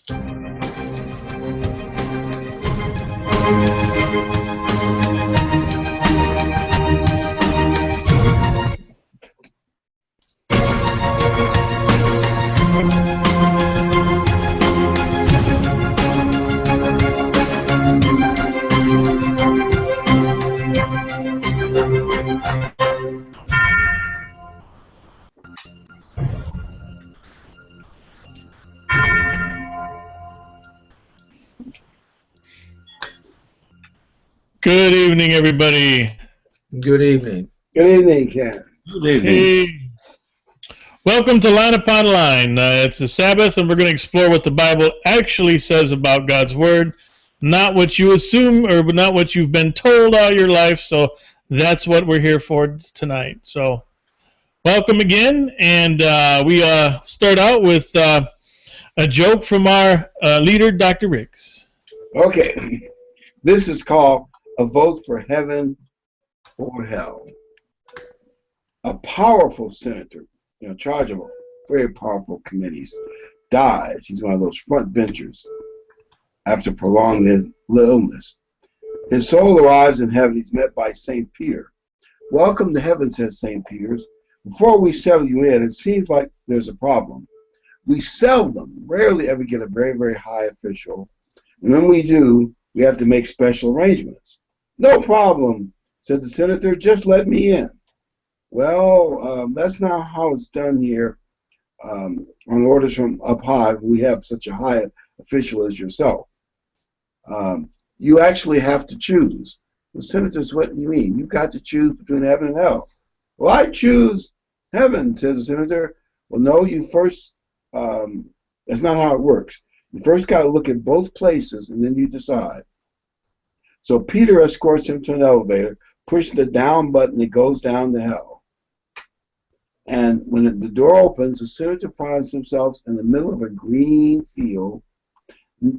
Good evening, everybody. Good evening. Good evening, Ken. Good evening. Hey. Welcome to Line Upon Line. It's the Sabbath, and we're going to explore what the Bible actually says about God's Word, not what you assume or not what you've been told all your life. So that's what we're here for tonight. So welcome again, and we start out with a joke from our leader, Dr. Riggs. Okay, this is called A Vote for Heaven or Hell. A powerful senator in charge of very powerful committees dies. He's one of those front benchers after prolonged illness. His soul arrives in heaven. He's met by St. Peter. Welcome to heaven, says St. Peter's. Before we settle you in, it seems like there's a problem. We seldom, rarely ever get a very, very high official. And when we do, we have to make special arrangements. No problem, said the senator. Just let me in. Well, that's not how it's done here on orders from up high. We have such a high official as yourself. You actually have to choose. The senators, what do you mean? You've got to choose between heaven and hell. Well, I choose heaven, says the senator. Well, no, you first, that's not how it works. You first got to look at both places, and then you decide. So Peter escorts him to an elevator, pushes the down button, it goes down to hell. And when the door opens, the senator finds himself in the middle of a green field,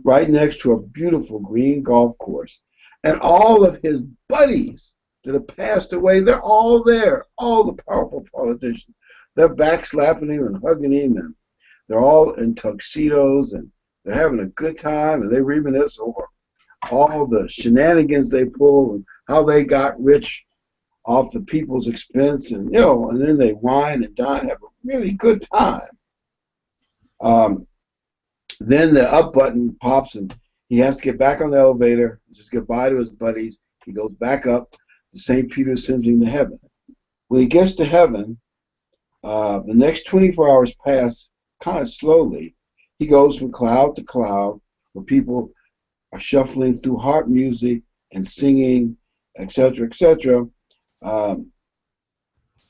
right next to a beautiful green golf course. And all of his buddies that have passed away, they're all there, all the powerful politicians. They're backslapping him and hugging him, and they're all in tuxedos, and they're having a good time, and they reminisce over all the shenanigans they pull and how they got rich off the people's expense, and and then they wine and dine, have a really good time. Then the up button pops, and he has to get back on the elevator, just goodbye to his buddies. He goes back up to St. Peter, sends him to heaven. When he gets to heaven, the next 24 hours pass kind of slowly. He goes from cloud to cloud, where people are shuffling through harp music and singing, etc., etc. And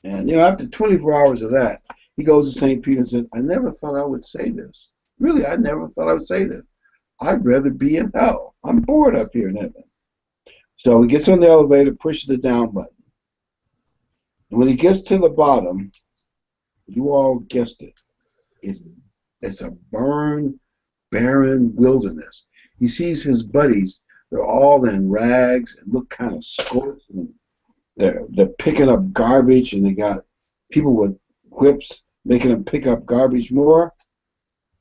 after 24 hours of that, he goes to St. Peter and says, I never thought I would say this. Really, I never thought I would say this. I'd rather be in hell. I'm bored up here in heaven. So he gets on the elevator, pushes the down button. And when he gets to the bottom, you all guessed it. It's a burned, barren wilderness. He sees his buddies. They're all in rags and look kind of scorched. And they're picking up garbage, and they got people with whips making them pick up garbage more.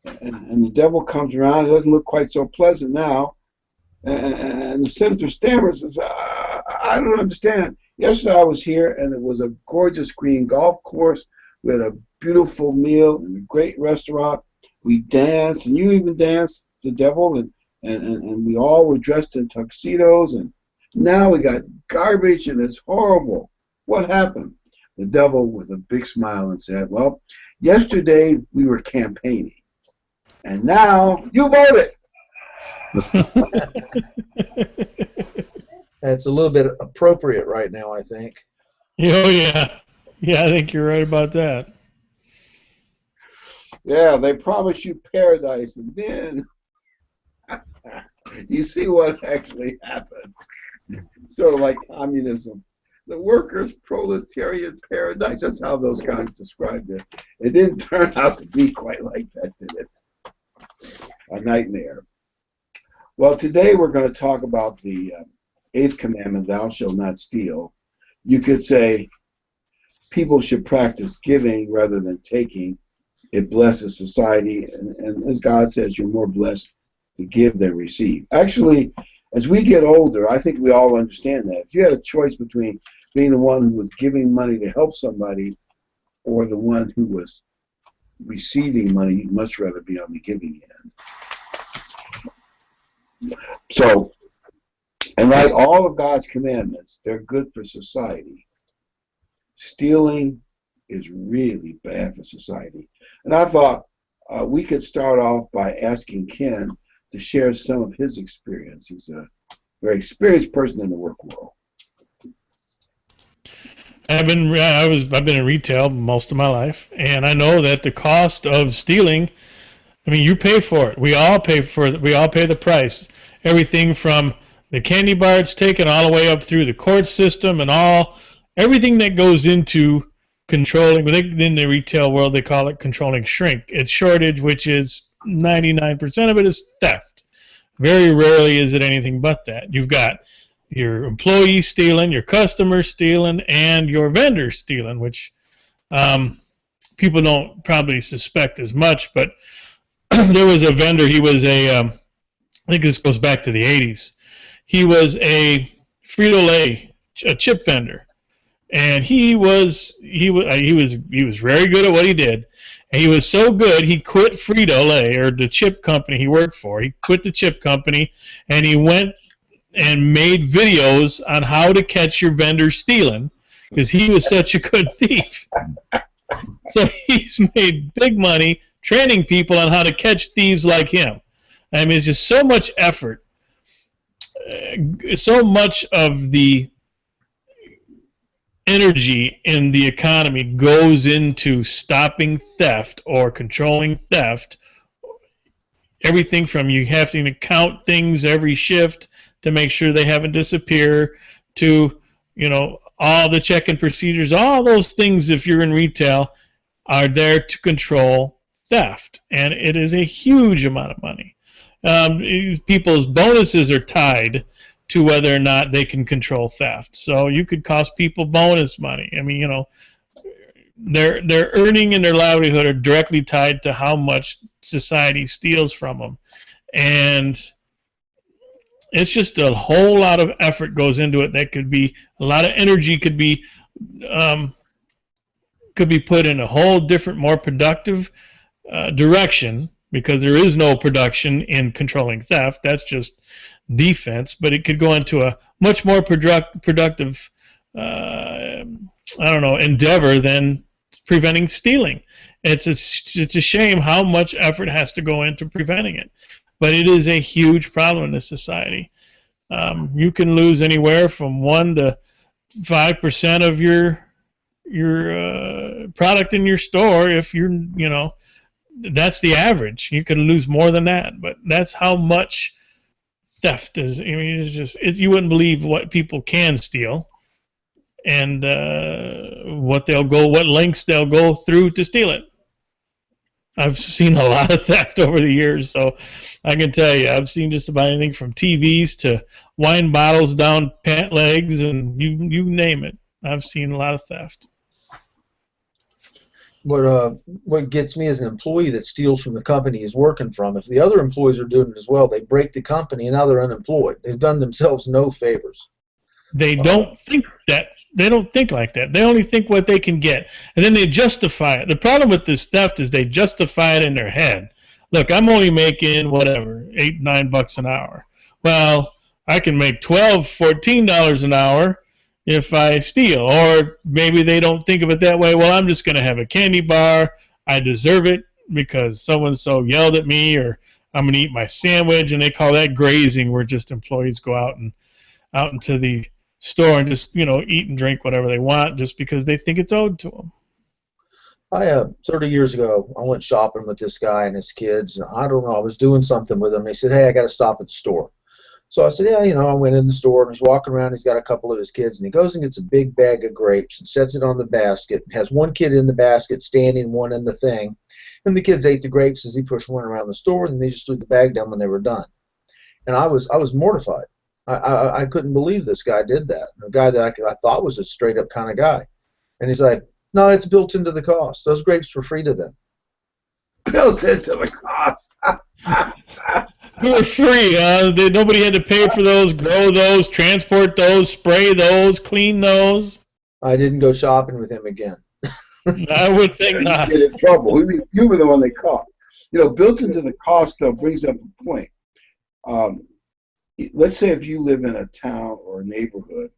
And the devil comes around. It doesn't look quite so pleasant now. And the senator stammers and says, I don't understand. Yesterday I was here, and it was a gorgeous green golf course. We had a beautiful meal in a great restaurant. We danced, and you even danced, the devil, and we all were dressed in tuxedos. And now we got garbage, and it's horrible. What happened? The devil, with a big smile, and said, well, yesterday we were campaigning. And now you voted. That's a little bit appropriate right now, I think. Oh, yeah. Yeah, I think you're right about that. Yeah, they promise you paradise, and then you see what actually happens. Sort of like communism. The workers' proletariat paradise. That's how those guys described it. It didn't turn out to be quite like that, did it? A nightmare. Well, today we're going to talk about the 8th commandment, thou shalt not steal. You could say people should practice giving rather than taking. it blesses society, and as God says, you're more blessed to give than receive. Actually, as we get older, I think we all understand that. If you had a choice between being the one who was giving money to help somebody or the one who was receiving money, you'd much rather be on the giving end. So, and like all of God's commandments, they're good for society. Stealing is really bad for society. And I thought we could start off by asking Ken to share some of his experience. He's a very experienced person in the work world. I've been in retail most of my life, and I know that the cost of stealing, I mean, you pay for it. We all pay the price. Everything from the candy bar it's taken all the way up through the court system and everything that goes into controlling. In the retail world, they call it controlling shrink. It's shortage, which is 99% of it is theft. Very rarely is it anything but that. You've got your employees stealing, your customers stealing, and your vendors stealing, which people don't probably suspect as much. But there was a vendor. He was I think this goes back to the 80s. He was a Frito-Lay, a chip vendor, and he was very good at what he did. And he was so good, he quit Frito-Lay, or the chip company he worked for. He quit the chip company, and he went and made videos on how to catch your vendors stealing, because he was such a good thief. So he's made big money training people on how to catch thieves like him. I mean, it's just so much effort. So much of the energy in the economy goes into stopping theft or controlling theft. Everything from you having to count things every shift to make sure they haven't disappeared, to, all the check-in procedures, all those things, if you're in retail, are there to control theft. And it is a huge amount of money. People's bonuses are tied to whether or not they can control theft. So you could cost people bonus money. I mean, their earning and their livelihood are directly tied to how much society steals from them. And it's just a whole lot of effort goes into it. That could be a lot of energy could be put in a whole different, more productive direction, because there is no production in controlling theft. That's just defense. But it could go into a much more productive, endeavor than preventing stealing. It's a shame how much effort has to go into preventing it. But it is a huge problem in this society. You can lose anywhere from 1 to 5% of your product in your store if that's the average. You could lose more than that, but that's how much theft is. I mean, it's just you wouldn't believe what people can steal, and what lengths they'll go through to steal it. I've seen a lot of theft over the years, so I can tell you, I've seen just about anything from TVs to wine bottles down pant legs, and you name it. I've seen a lot of theft. What gets me as an employee that steals from the company he's working from, if the other employees are doing it as well, they break the company and now they're unemployed. They've done themselves no favors. They don't think that. They don't think like that. They only think what they can get, and then they justify it. The problem with this theft is they justify it in their head. Look, I'm only making whatever, $8-9 an hour. Well, I can make $12-14 an hour if I steal. Or maybe they don't think of it that way. Well, I'm just going to have a candy bar. I deserve it because so yelled at me, or I'm going to eat my sandwich, and they call that grazing, where just employees go out into the store and just eat and drink whatever they want just because they think it's owed to them. 30 years ago, I went shopping with this guy and his kids, and I don't know, I was doing something with him. He said, "Hey, I got to stop at the store." So I said, "Yeah, I went in the store," and he's walking around. He's got a couple of his kids, and he goes and gets a big bag of grapes and sets it on the basket. Has one kid in the basket standing, one in the thing, and the kids ate the grapes as he pushed one around the store, and they just threw the bag down when they were done. And I was mortified. I couldn't believe this guy did that. A guy that I thought was a straight-up kind of guy. And he's like, "No, it's built into the cost. Those grapes were free to them." built into the cost. They were free. Nobody had to pay for those, grow those, transport those, spray those, clean those. I didn't go shopping with him again. I would think You not. get in trouble. You were the one they caught. Built into the cost, though, brings up a point. Let's say if you live in a town or a neighborhood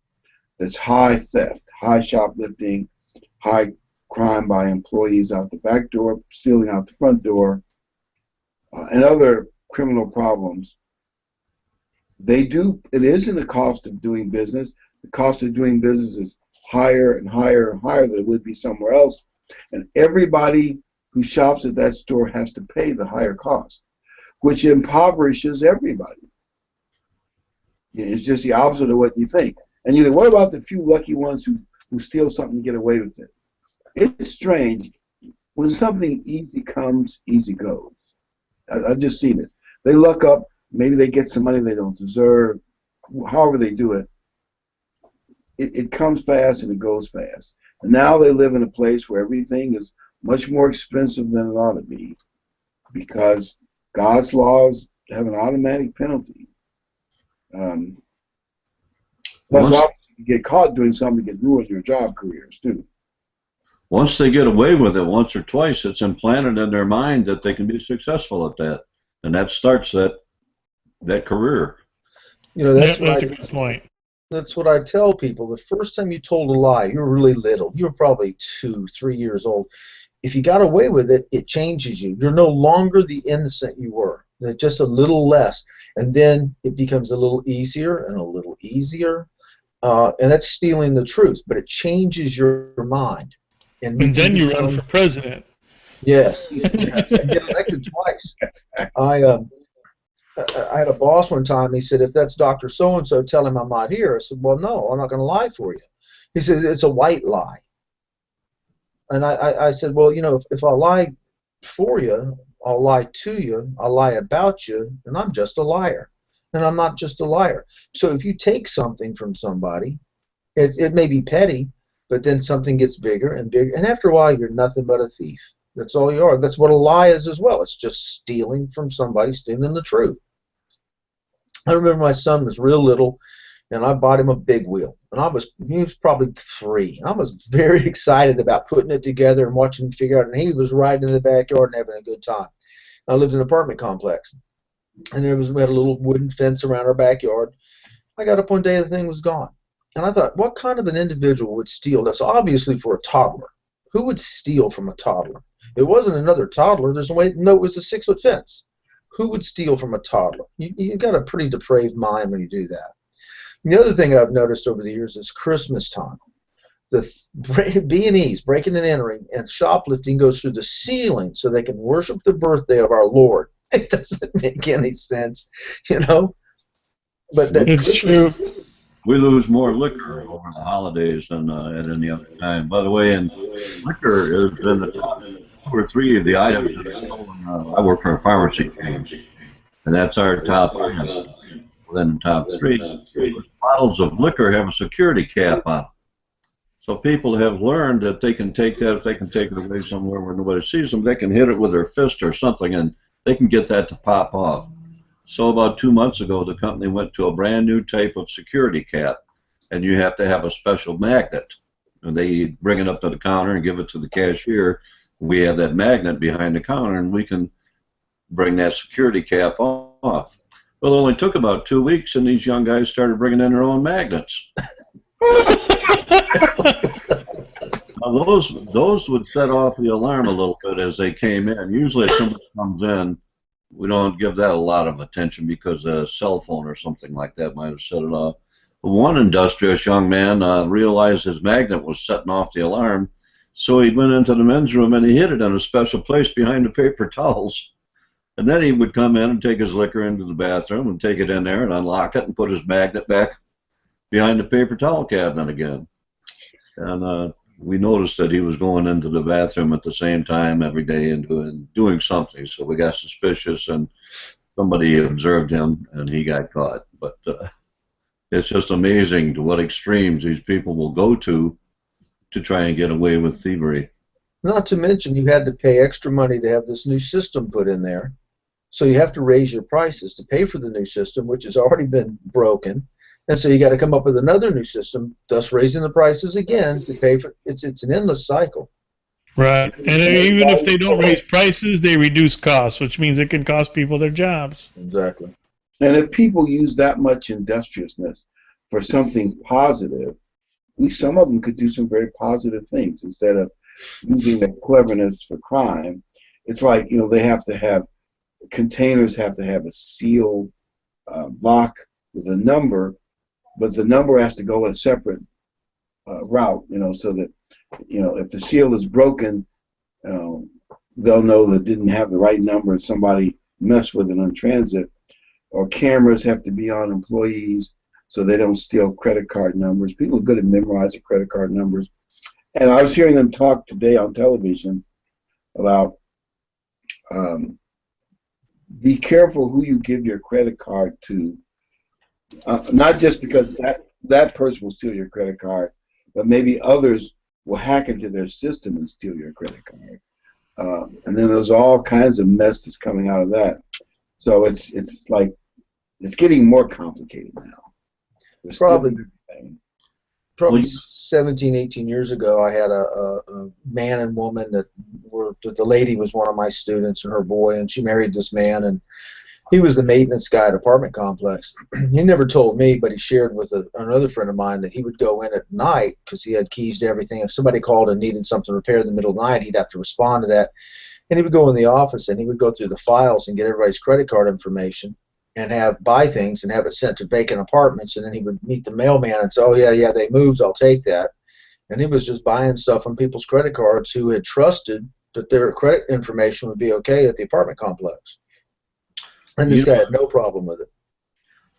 that's high theft, high shoplifting, high crime by employees out the back door, stealing out the front door, and other criminal problems, it is in the cost of doing business. The cost of doing business is higher and higher and higher than it would be somewhere else. And everybody who shops at that store has to pay the higher cost, which impoverishes everybody. It's just the opposite of what you think. And you think, what about the few lucky ones who steal something and get away with it? It's strange. When something easy comes, easy goes. I've just seen it. They luck up. Maybe they get some money they don't deserve. However they do it, it comes fast and it goes fast. And now they live in a place where everything is much more expensive than it ought to be, because God's laws have an automatic penalty. Plus, obviously, you get caught doing something that can ruin your job careers too. Once they get away with it once or twice, it's implanted in their mind that they can be successful at that, and that starts that career. That's a good point. That's what I tell people. The first time you told a lie, you were really little. You were probably 2, 3 years old. If you got away with it, it changes you. You're no longer the innocent you were. Just a little less. And then it becomes a little easier and a little easier. And that's stealing the truth. But it changes your mind. And then you run for president. Yes. And get elected twice. I had a boss one time. He said, if that's Dr. So-and-so, tell him I'm not here. I said, well, no, I'm not going to lie for you. He says, it's a white lie. And I said, well, if I lie for you, I'll lie to you, I'll lie about you, and I'm just a liar. And I'm not just a liar. So if you take something from somebody, it may be petty, but then something gets bigger and bigger. And after a while, you're nothing but a thief. That's all you are. That's what a lie is as well. It's just stealing from somebody, stealing the truth. I remember my son was real little, and I bought him a big wheel. And he was probably 3. And I was very excited about putting it together and watching him figure out. And he was riding in the backyard and having a good time. I lived in an apartment complex, and we had a little wooden fence around our backyard. I got up one day, the thing was gone. And I thought, what kind of an individual would steal this? Obviously for a toddler. Who would steal from a toddler? It wasn't another toddler. There's no way. No, it was a 6-foot fence. Who would steal from a toddler? You've got a pretty depraved mind when you do that. And the other thing I've noticed over the years is Christmas time. The B&Es, breaking and entering, and shoplifting goes through the ceiling so they can worship the birthday of our Lord. It doesn't make any sense, But it's true. We lose more liquor over the holidays than at any other time. By the way, and liquor is in the top 2 or 3 of the items that are stolen. I work for a pharmacy chain, and that's our top item. Then the top 3. Bottles of liquor have a security cap on them. So people have learned that they can take that, if they can take it away somewhere where nobody sees them, they can hit it with their fist or something, and they can get that to pop off. So about 2 months ago, the company went to a brand new type of security cap, and you have to have a special magnet. And they bring it up to the counter and give it to the cashier. We have that magnet behind the counter, and we can bring that security cap off. Well, it only took about 2 weeks, and these young guys started bringing in their own magnets. Now, those would set off the alarm a little bit as they came in. Usually if somebody comes in, we don't give that a lot of attention because a cell phone or something like that might have set it off. But one industrious young man realized his magnet was setting off the alarm, so he went into the men's room and he hid it in a special place behind the paper towels. And then he would come in and take his liquor into the bathroom and take it in there and unlock it and put his magnet back behind the paper towel cabinet again. And we noticed that he was going into the bathroom at the same time every day and doing something. So we got suspicious, and somebody observed him, and he got caught. But it's just amazing to what extremes these people will go to try and get away with thievery. Not to mention you had to pay extra money to have this new system put in there. So you have to raise your prices to pay for the new system, which has already been broken. And so you got to come up with another new system, thus raising the prices again to pay for it's an endless cycle. Right. And even if they don't raise prices, they reduce costs, which means it can cost people their jobs. Exactly. And if people use that much industriousness for something positive, at least some of them could do some very positive things instead of using their cleverness for crime. It's like, they have to have containers have to have a sealed lock with a number, but the number has to go a separate route, so that, if the seal is broken, they'll know that it didn't have the right number and somebody messed with it on transit. Or cameras have to be on employees so they don't steal credit card numbers. People are good at memorizing credit card numbers. And I was hearing them talk today on television about be careful who you give your credit card to, not just because that person will steal your credit card, but maybe others will hack into their system and steal your credit card. And then there's all kinds of mess that's coming out of that. So it's like it's getting more complicated now. There's Probably 17, 18 years ago, I had a man and woman that the lady was one of my students and her boy, and she married this man, and he was the maintenance guy at an apartment complex. He never told me, but he shared with another friend of mine that he would go in at night because he had keys to everything. If somebody called and needed something repaired in the middle of the night, he'd have to respond to that. And he would go in the office and he would go through the files and get everybody's credit card information and buy things and have it sent to vacant apartments, and then he would meet the mailman and say, oh yeah, they moved, I'll take that. And he was just buying stuff from people's credit cards who had trusted that their credit information would be okay at the apartment complex. And this guy had no problem with it.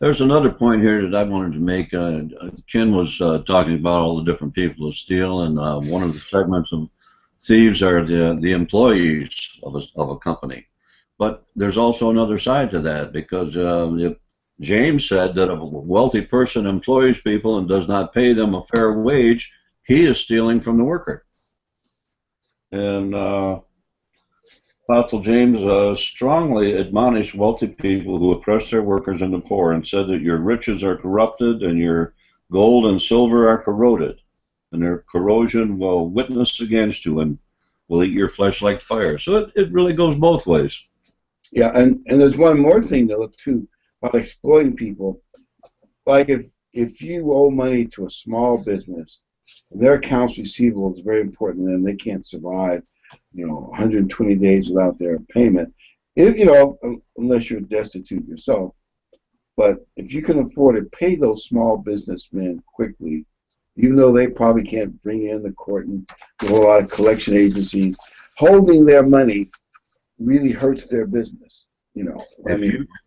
There's another point here that I wanted to make. Ken was talking about all the different people who steal, and one of the segments of thieves are the employees of a company. But there's also another side to that, because if James said that if a wealthy person employs people and does not pay them a fair wage, he is stealing from the worker. And Apostle James strongly admonished wealthy people who oppress their workers and the poor, and said that your riches are corrupted and your gold and silver are corroded, and their corrosion will witness against you and will eat your flesh like fire. So it really goes both ways. Yeah, and there's one more thing to look too about exploiting people. Like if you owe money to a small business, their accounts receivable is very important to them. They can't survive, 120 days without their payment. Unless you're destitute yourself. But if you can afford to pay those small businessmen quickly, even though they probably can't bring you in the court and do a whole lot of collection agencies, holding their money really hurts their business.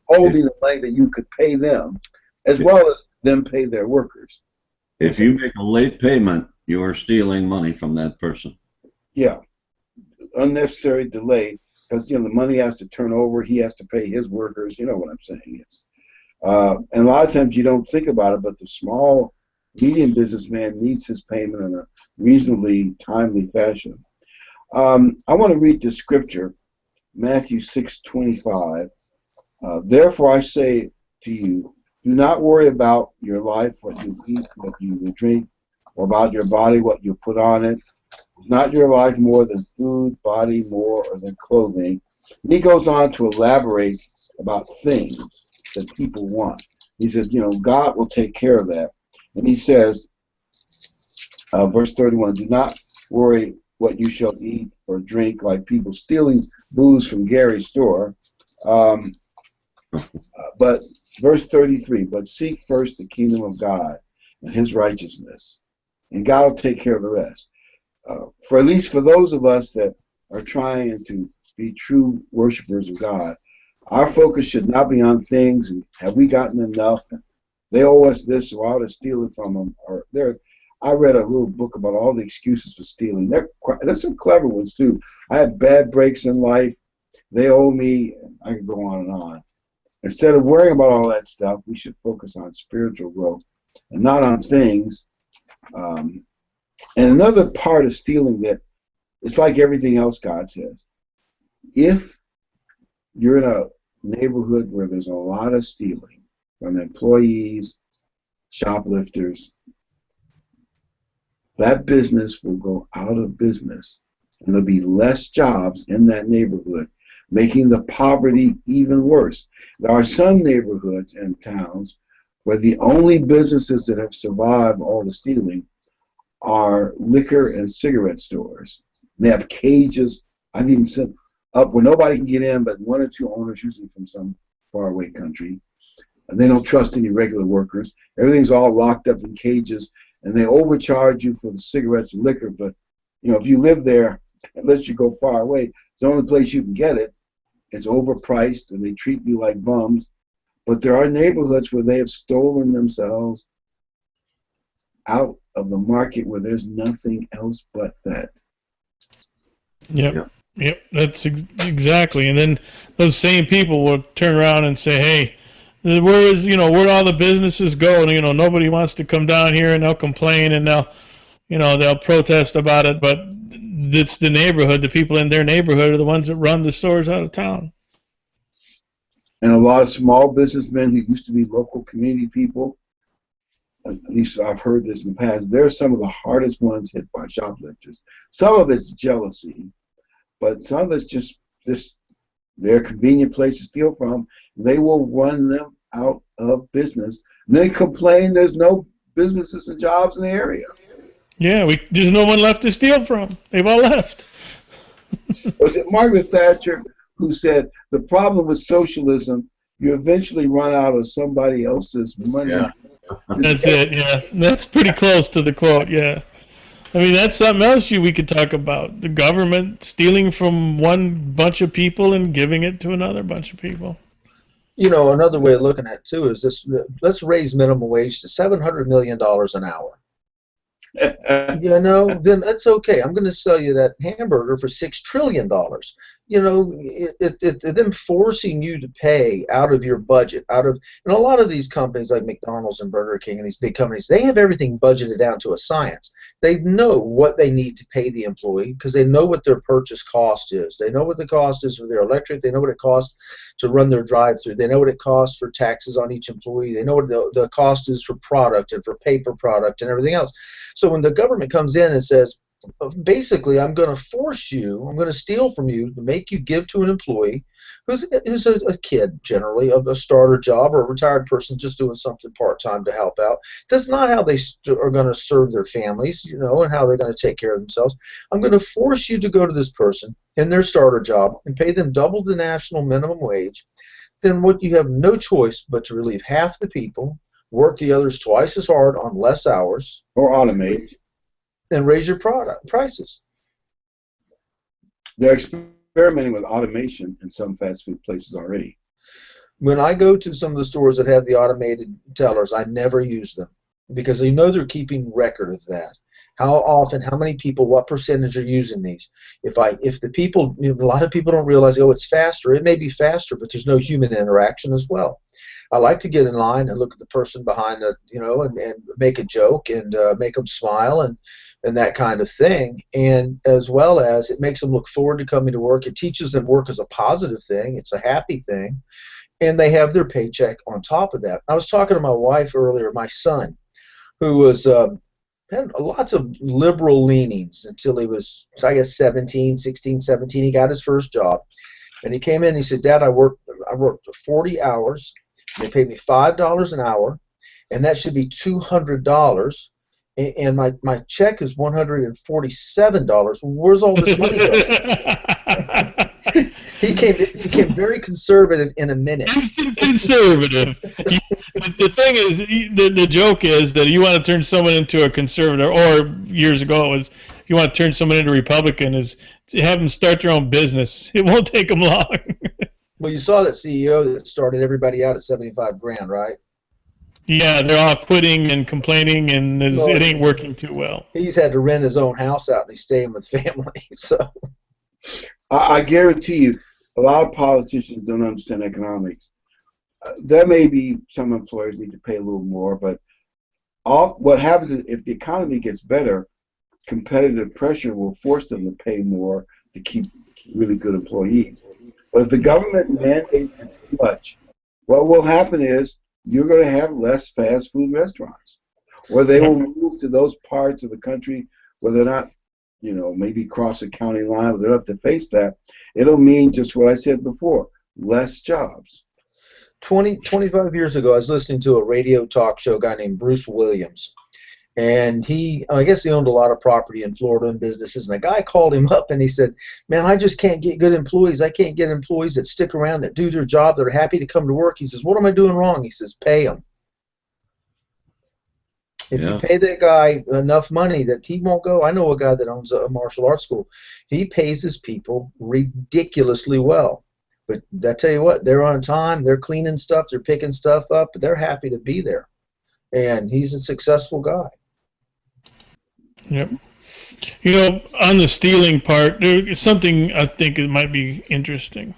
Holding the money that you could pay them, as well as them pay their workers. If you make a late payment, you are stealing money from that person. Yeah, unnecessary delay, because the money has to turn over. He has to pay his workers. You know what I'm saying? And a lot of times you don't think about it, but the small, medium businessman needs his payment in a reasonably timely fashion. I want to read the scripture. Matthew 6:25. Therefore I say to you, do not worry about your life, what you eat, what you will drink, or about your body, what you put on it. Is not your life more than food, body more than clothing? And he goes on to elaborate about things that people want. He says, God will take care of that. And he says, verse 31, do not worry what you shall eat or drink, like people stealing booze from Gary's store. But verse 33, but seek first the kingdom of God and his righteousness, and God will take care of the rest. For at least for those of us that are trying to be true worshipers of God, our focus should not be on things, and have we gotten enough, and they owe us this, so I ought to steal it from them. I read a little book about all the excuses for stealing. There's some clever ones too. I had bad breaks in life. They owe me. I could go on and on. Instead of worrying about all that stuff, we should focus on spiritual growth and not on things. And another part of stealing that it's like everything else God says. If you're in a neighborhood where there's a lot of stealing from employees, shoplifters, that business will go out of business, and there'll be less jobs in that neighborhood, making the poverty even worse. There are some neighborhoods and towns where the only businesses that have survived all the stealing are liquor and cigarette stores. They have cages. I've even seen up where nobody can get in but one or two owners, usually from some faraway country. And they don't trust any regular workers. Everything's all locked up in cages, and they overcharge you for the cigarettes and liquor. But if you live there, unless you go far away, it's the only place you can get it. It's overpriced, and they treat you like bums. But there are neighborhoods where they have stolen themselves out of the market where there's nothing else but that. Yep. That's exactly. And then those same people will turn around and say, "Hey, where'd all the businesses go? And nobody wants to come down here," and they'll complain, and they'll protest about it. But it's the neighborhood. The people in their neighborhood are the ones that run the stores out of town. And a lot of small businessmen who used to be local community people, at least I've heard this in the past, they're some of the hardest ones hit by shoplifters. Some of it's jealousy, but some of it's just their convenient place to steal from. They will run them out of business. And they complain there's no businesses and jobs in the area. Yeah, there's no one left to steal from. They've all left. Was it Margaret Thatcher who said the problem with socialism, you eventually run out of somebody else's money? Yeah. That's it, yeah. That's pretty close to the quote, yeah. I mean, that's something else we could talk about. The government stealing from one bunch of people and giving it to another bunch of people. Another way of looking at it, too, is this: let's raise minimum wage to $700 million an hour. Then that's okay. I'm going to sell you that hamburger for $6 trillion. Them forcing you to pay out of your budget, and a lot of these companies like McDonald's and Burger King and these big companies, they have everything budgeted down to a science. They know what they need to pay the employee because they know what their purchase cost is. They know what the cost is for their electric. They know what it costs to run their drive-through. They know what it costs for taxes on each employee. They know what the cost is for product and for paper product and everything else. So when the government comes in and says, basically, I'm going to force you, I'm going to steal from you to make you give to an employee who's a kid, generally, a starter job or a retired person just doing something part-time to help out. That's not how they are going to serve their families, and how they're going to take care of themselves. I'm going to force you to go to this person in their starter job and pay them double the national minimum wage. Then what you have no choice but to relieve half the people, work the others twice as hard on less hours, or automate, and raise your product prices. They're experimenting with automation in some fast food places already. When I go to some of the stores that have the automated tellers, I never use them because they're keeping record of that. How often, how many people, what percentage are using these? If the people, a lot of people don't realize, it's faster. It may be faster, but there's no human interaction as well. I like to get in line and look at the person behind the, and make a joke and make them smile and that kind of thing. And as well as it makes them look forward to coming to work. It teaches them work is a positive thing. It's a happy thing. And they have their paycheck on top of that. I was talking to my wife earlier, my son, who was had lots of liberal leanings until he was, I guess, 16, 17. He got his first job. And he came in and he said, Dad, I worked 40 hours. They paid me $5 an hour, and that should be $200. And my check is $147. Where's all this money going? He became very conservative in a minute. Instant conservative. The thing is, the joke is that you want to turn someone into a conservative, or years ago it was, if you want to turn someone into a Republican, is to have them start their own business. It won't take them long. Well, you saw that CEO that started everybody out at $75,000, right? Yeah, they're all quitting and complaining, and it ain't working too well. He's had to rent his own house out, and he's staying with family. So, I guarantee you, a lot of politicians don't understand economics. There may be some employers need to pay a little more, but what happens is if the economy gets better, competitive pressure will force them to pay more to keep really good employees. But if the government mandates too much, what will happen is you're going to have less fast food restaurants, or they will move to those parts of the country where they're not, maybe cross a county line, where they don't have to face that. It'll mean just what I said before, less jobs. 25 years ago, I was listening to a radio talk show guy named Bruce Williams. And I guess he owned a lot of property in Florida and businesses. And a guy called him up and he said, man, I just can't get good employees. I can't get employees that stick around, that do their job, that are happy to come to work. He says, what am I doing wrong? He says, pay them. If you pay that guy enough money that he won't go. I know a guy that owns a martial arts school. He pays his people ridiculously well. But I tell you what, they're on time. They're cleaning stuff. They're picking stuff up. They're happy to be there. And he's a successful guy. Yep. On the stealing part, there's something I think it might be interesting.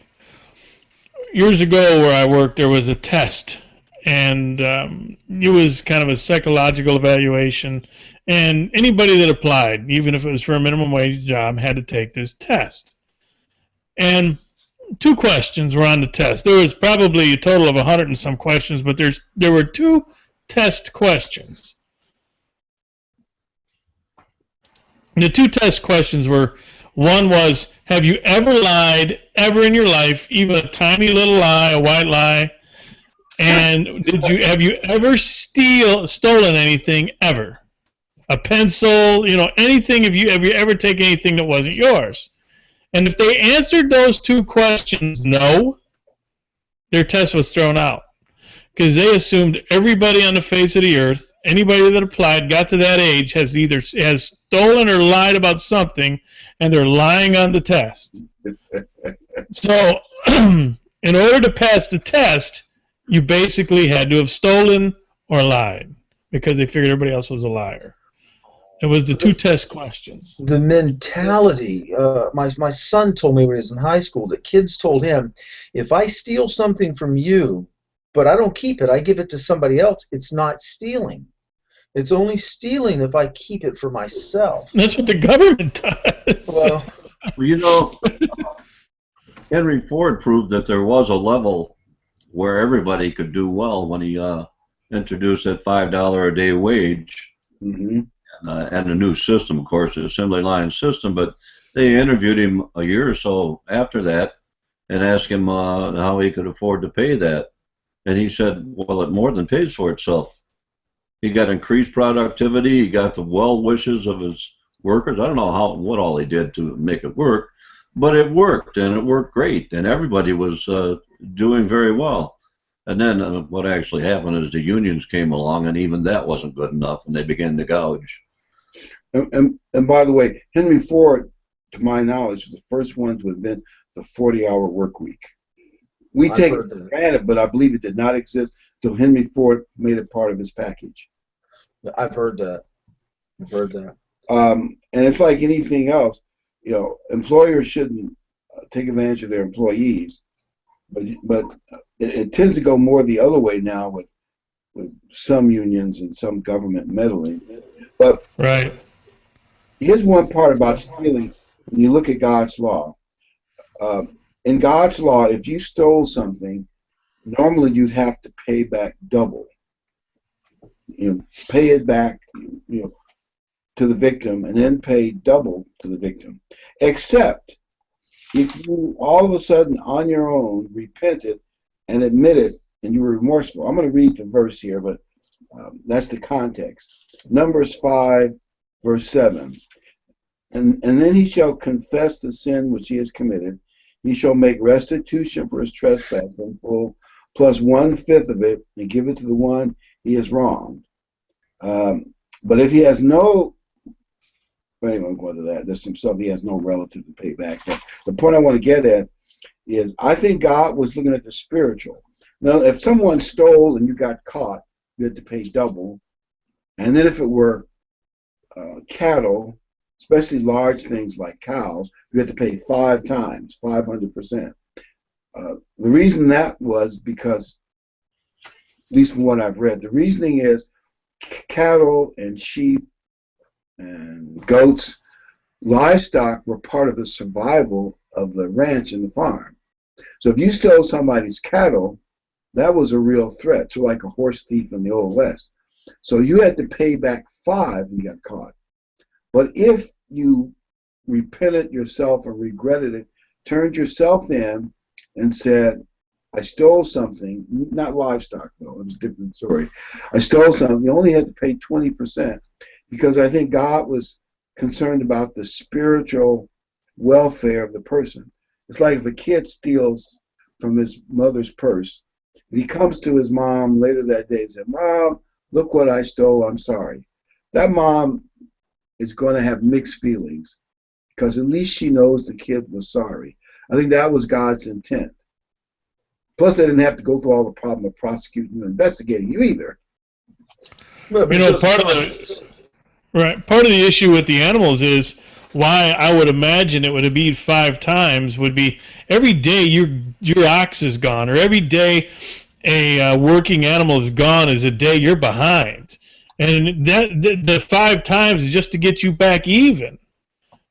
Years ago where I worked, there was a test, and it was kind of a psychological evaluation, and anybody that applied, even if it was for a minimum wage job, had to take this test. And 2 questions were on the test. There was probably a total of 100 and some questions, but there were 2 test questions. The 2 test questions were, one was, have you ever lied ever in your life, even a tiny little lie, a white lie? And have you ever stolen anything ever? A pencil, anything, have you ever taken anything that wasn't yours? And if they answered those 2 questions no, their test was thrown out. Because they assumed everybody on the face of the earth, anybody that applied, got to that age, has stolen or lied about something, and they're lying on the test. So, in order to pass the test, you basically had to have stolen or lied, because they figured everybody else was a liar. It was the 2 test questions. The mentality, my son told me when he was in high school that kids told him, if I steal something from you, but I don't keep it, I give it to somebody else, it's not stealing. It's only stealing if I keep it for myself. That's what the government does. Well, Henry Ford proved that there was a level where everybody could do well when he introduced that $5 a day wage. Mm-hmm. And a new system, of course, the assembly line system. But they interviewed him a year or so after that and asked him how he could afford to pay that. And he said, well, it more than pays for itself. He got increased productivity. He got the well wishes of his workers. I don't know what all he did to make it work, but it worked, and it worked great, and everybody was doing very well. And then what actually happened is the unions came along, and even that wasn't good enough, and they began to gouge. And by the way, Henry Ford, to my knowledge, was the first one to invent the 40-hour work week. We take it for granted, but I believe it did not exist until Henry Ford made it part of his package. I've heard that. And it's like anything else. Employers shouldn't take advantage of their employees, but it tends to go more the other way now with some unions and some government meddling. But right. Here's one part about stealing when you look at God's law. In God's law, if you stole something, normally you'd have to pay back double. Pay it back, to the victim, and then pay double to the victim. Except if you all of a sudden on your own repented and admitted and you were remorseful. I'm going to read the verse here, but that's the context. Numbers 5, verse 7. And then he shall confess the sin which he has committed. He shall make restitution for his trespass in full, plus 1/5 of it, and give it to the one he has wronged. But if he has no, well, anyway, go into that. There's some stuff he has no relative to pay back. But the point I want to get at is I think God was looking at the spiritual. Now, if someone stole and you got caught, you had to pay double. And then if it were cattle, especially large things like cows, you had to pay 5 times, 500%. The reason that was because, at least from what I've read, the reasoning is cattle and sheep and goats. Livestock were part of the survival of the ranch and the farm. So if you stole somebody's cattle, that was a real threat, so like a horse thief in the Old West. So you had to pay back 5 and you got caught. But if you repented yourself or regretted it, turned yourself in and said, I stole something, not livestock though, it was a different story. I stole something, you only had to pay 20% because I think God was concerned about the spiritual welfare of the person. It's like if a kid steals from his mother's purse, and he comes to his mom later that day and says, Mom, look what I stole, I'm sorry. That mom is going to have mixed feelings because at least she knows the kid was sorry. I think that was God's intent. Plus, they didn't have to go through all the problem of prosecuting you and investigating you either. Part of the issue with the animals is why I would imagine it would be 5 times would be every day your ox is gone, or every day a working animal is gone is a day you're behind, and the 5 times is just to get you back even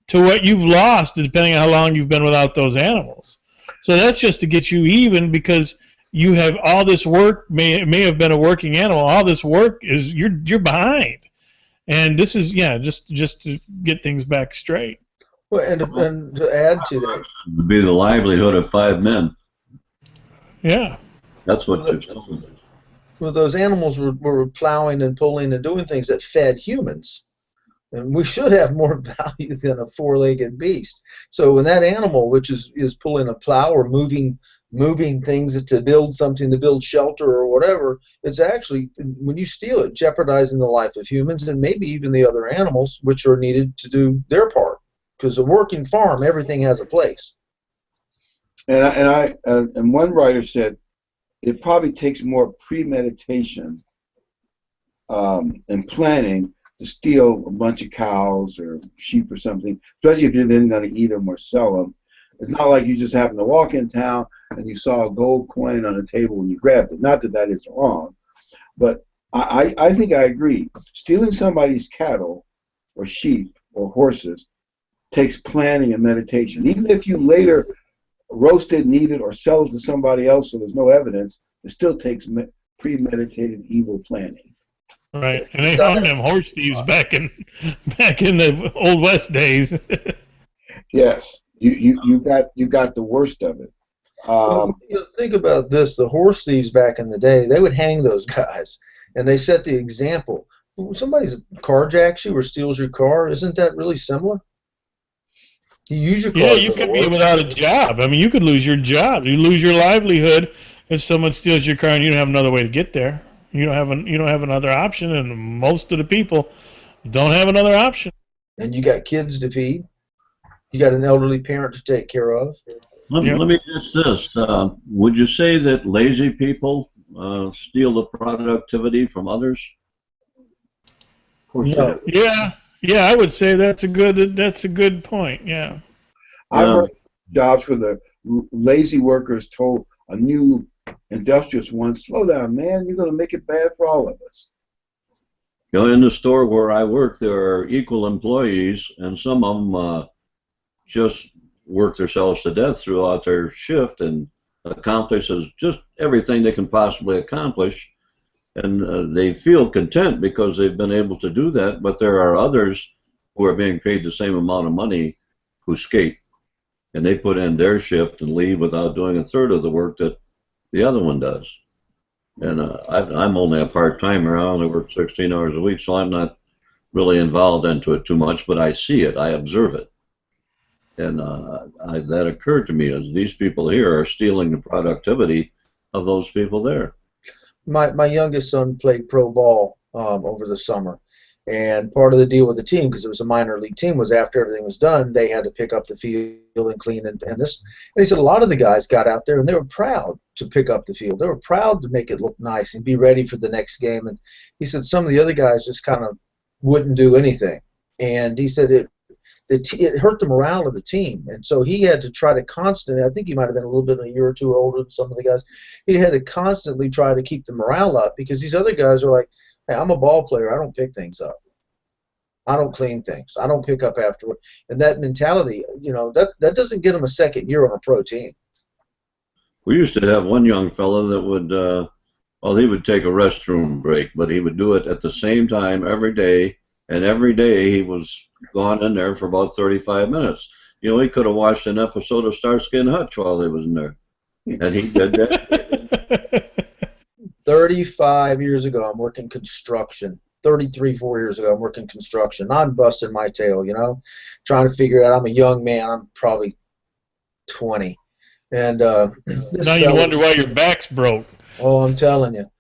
to what you've lost, depending on how long you've been without those animals. So that's just to get you even because you have all this work. May have been a working animal. All this work is you're behind, and this is just to get things back straight. Well, and to add to that, to be the livelihood of 5 men. Yeah, that's what you're telling me. Well, those animals were plowing and pulling and doing things that fed humans. And we should have more value than a 4-legged beast. So when that animal, which is pulling a plow or moving things to build something, to build shelter or whatever, it's actually, when you steal it, jeopardizing the life of humans and maybe even the other animals which are needed to do their part. Because a working farm, everything has a place. And one writer said it probably takes more premeditation and planning to steal a bunch of cows or sheep or something, especially if you're then going to eat them or sell them. It's not like you just happen to walk in town and you saw a gold coin on a table and you grabbed it. Not that that is wrong, but I think I agree. Stealing somebody's cattle or sheep or horses takes planning and meditation. Even if you later roast it and eat it or sell it to somebody else so there's no evidence, it still takes premeditated evil planning. Right, and they hung them horse thieves back in the Old West days. Yes, you got the worst of it. Well, think about this: the horse thieves back in the day, they would hang those guys, and they set the example. When somebody carjacks you or steals your car, isn't that really similar? You use your car. Yeah, you could be without a job. I mean, you could lose your job. You lose your livelihood if someone steals your car and you don't have another way to get there. You don't have another option, and most of the people don't have another option. And you got kids to feed. You got an elderly parent to take care of. Let me ask this. Would you say that lazy people steal the productivity from others? Of course No. Yeah, I would say that's a good point. Yeah. I've heard jobs where the lazy workers told a new industrious one, slow down, man, you're going to make it bad for all of us. You know, in the store where I work, there are equal employees, and some of them just work themselves to death throughout their shift and accomplishes just everything they can possibly accomplish. And they feel content because they've been able to do that, but there are others who are being paid the same amount of money who skate. And they put in their shift and leave without doing a third of the work that the other one does. And I'm only a part-timer. I only work 16 hours a week, so I'm not really involved into it too much, but I see it. I observe it. And that occurred to me as these people here are stealing the productivity of those people there. My youngest son played pro ball over the summer. And part of the deal with the team, because it was a minor league team, was after everything was done, they had to pick up the field and clean and this. And he said a lot of the guys got out there and they were proud to pick up the field. They were proud to make it look nice and be ready for the next game. And he said some of the other guys just kind of wouldn't do anything. And he said it hurt the morale of the team. And so he had to try to constantly, I think he might have been a little bit a year or two older than some of the guys, he had to constantly try to keep the morale up because these other guys are like, hey, I'm a ball player. I don't pick things up. I don't clean things. I don't pick up afterward. And that mentality, you know, that doesn't get them a second year on a pro team. We used to have one young fella that would, well, he would take a restroom break, but he would do it at the same time every day, and every day he was gone in there for about 35 minutes. You know, he could have watched an episode of Starsky and Hutch while he was in there, and he did that. 35 years ago, I'm working construction. 33, 4 years ago, I'm working construction. I'm busting my tail, you know, trying to figure it out. I'm a young man. I'm probably 20. And now you wonder why your back's broke. Oh, I'm telling you.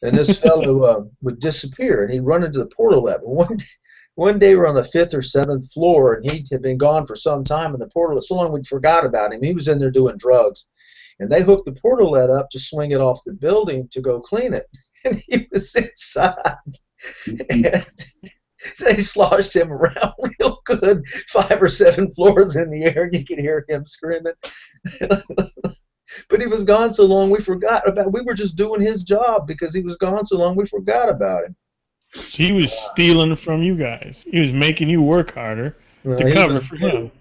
And this fellow would disappear, and he'd run into the portal level. One day we're on the 5th or 7th floor, and he had been gone for some time in the portal. So long we'd forgot about him. He was in there doing drugs. And they hooked the portal lead up to swing it off the building to go clean it. And he was inside. And they sloshed him around real good, 5 or 7 floors in the air, and you could hear him screaming. But he was gone so long we forgot about. We were just doing his job because he was gone so long we forgot about him. He was stealing from you guys. He was making you work harder to cover for him.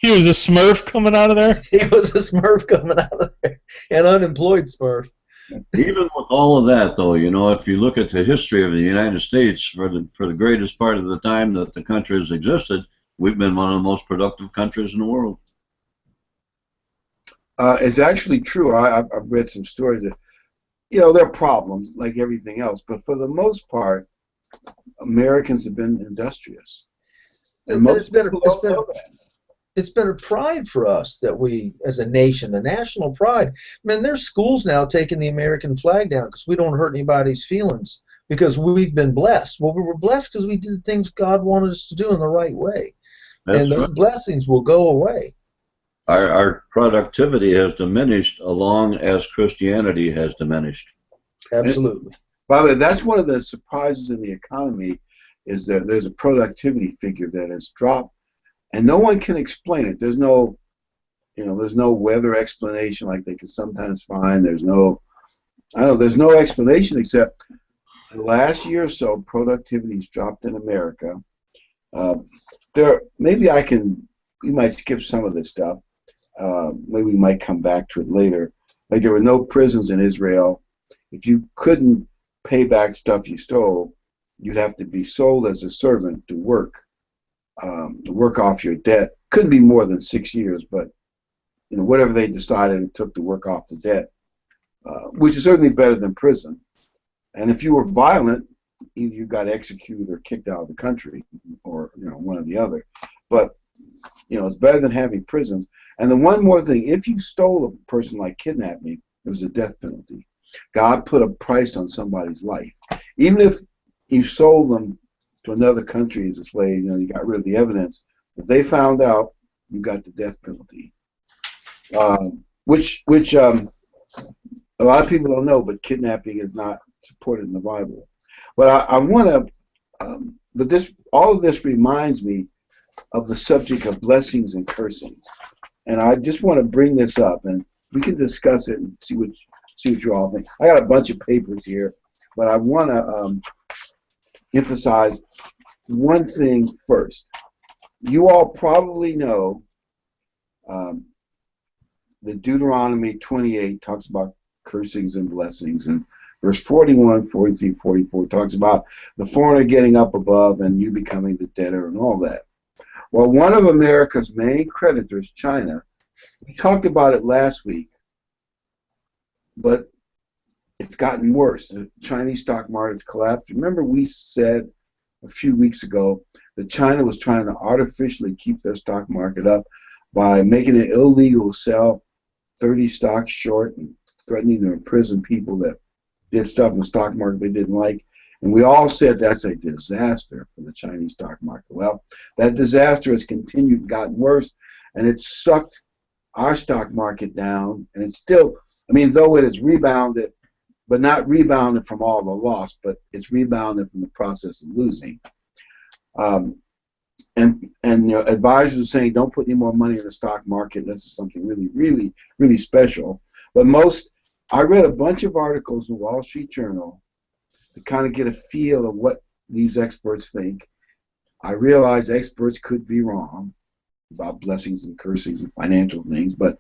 He was a Smurf coming out of there? He was a Smurf coming out of there, an unemployed Smurf. Even with all of that, though, you know, if you look at the history of the United States, for the greatest part of the time that the country has existed, we've been one of the most productive countries in the world. It's actually true. I've read some stories that, you know, there are problems like everything else, but for the most part, Americans have been industrious. And most people don't know that. It's been a pride for us that we, as a nation, a national pride. Man, there's schools now taking the American flag down because we don't hurt anybody's feelings because we've been blessed. Well, we were blessed because we did things God wanted us to do in the right way. And those blessings will go away. Our productivity has diminished along as Christianity has diminished. Absolutely. By the way, that's one of the surprises in the economy is that there's a productivity figure that has dropped. And no one can explain it. There's no, you know, there's no weather explanation like they can sometimes find. There's no, there's no explanation except the last year or so, productivity's dropped in America. Maybe we might skip some of this stuff. Maybe we might come back to it later. Like there were no prisons in Israel. If you couldn't pay back stuff you stole, you'd have to be sold as a servant to work off your debt. Couldn't be more than 6 years, but you know, whatever they decided it took to work off the debt, which is certainly better than prison. And if you were violent, either you got executed or kicked out of the country, or you know, one or the other. But you know, it's better than having prisons. And the one more thing, if you stole a person like kidnapping, it was a death penalty. God put a price on somebody's life. Even if you sold them to another country as a slave, you know, you got rid of the evidence. If they found out, you got the death penalty. Which a lot of people don't know, but kidnapping is not supported in the Bible. But I want to, but all of this reminds me of the subject of blessings and cursings. And I just want to bring this up, and we can discuss it and see what you all think. I got a bunch of papers here, but I want to emphasize one thing first. You all probably know that Deuteronomy 28 talks about cursings and blessings, and verse 41, 43, 44 talks about the foreigner getting up above and you becoming the debtor and all that. Well, one of America's main creditors, China, we talked about it last week, but it's gotten worse. The Chinese stock market's collapsed. Remember we said a few weeks ago that China was trying to artificially keep their stock market up by making it illegal to sell 30 stocks short and threatening to imprison people that did stuff in the stock market they didn't like. And we all said that's a disaster for the Chinese stock market. Well, that disaster has continued and gotten worse, and it's sucked our stock market down. And it's still, I mean, though it has rebounded, but not rebounded from all the loss, but it's rebounded from the process of losing. And you know, advisors are saying don't put any more money in the stock market. This is something really, really, really special. But I read a bunch of articles in the Wall Street Journal to kind of get a feel of what these experts think. I realize experts could be wrong about blessings and cursings and financial things, but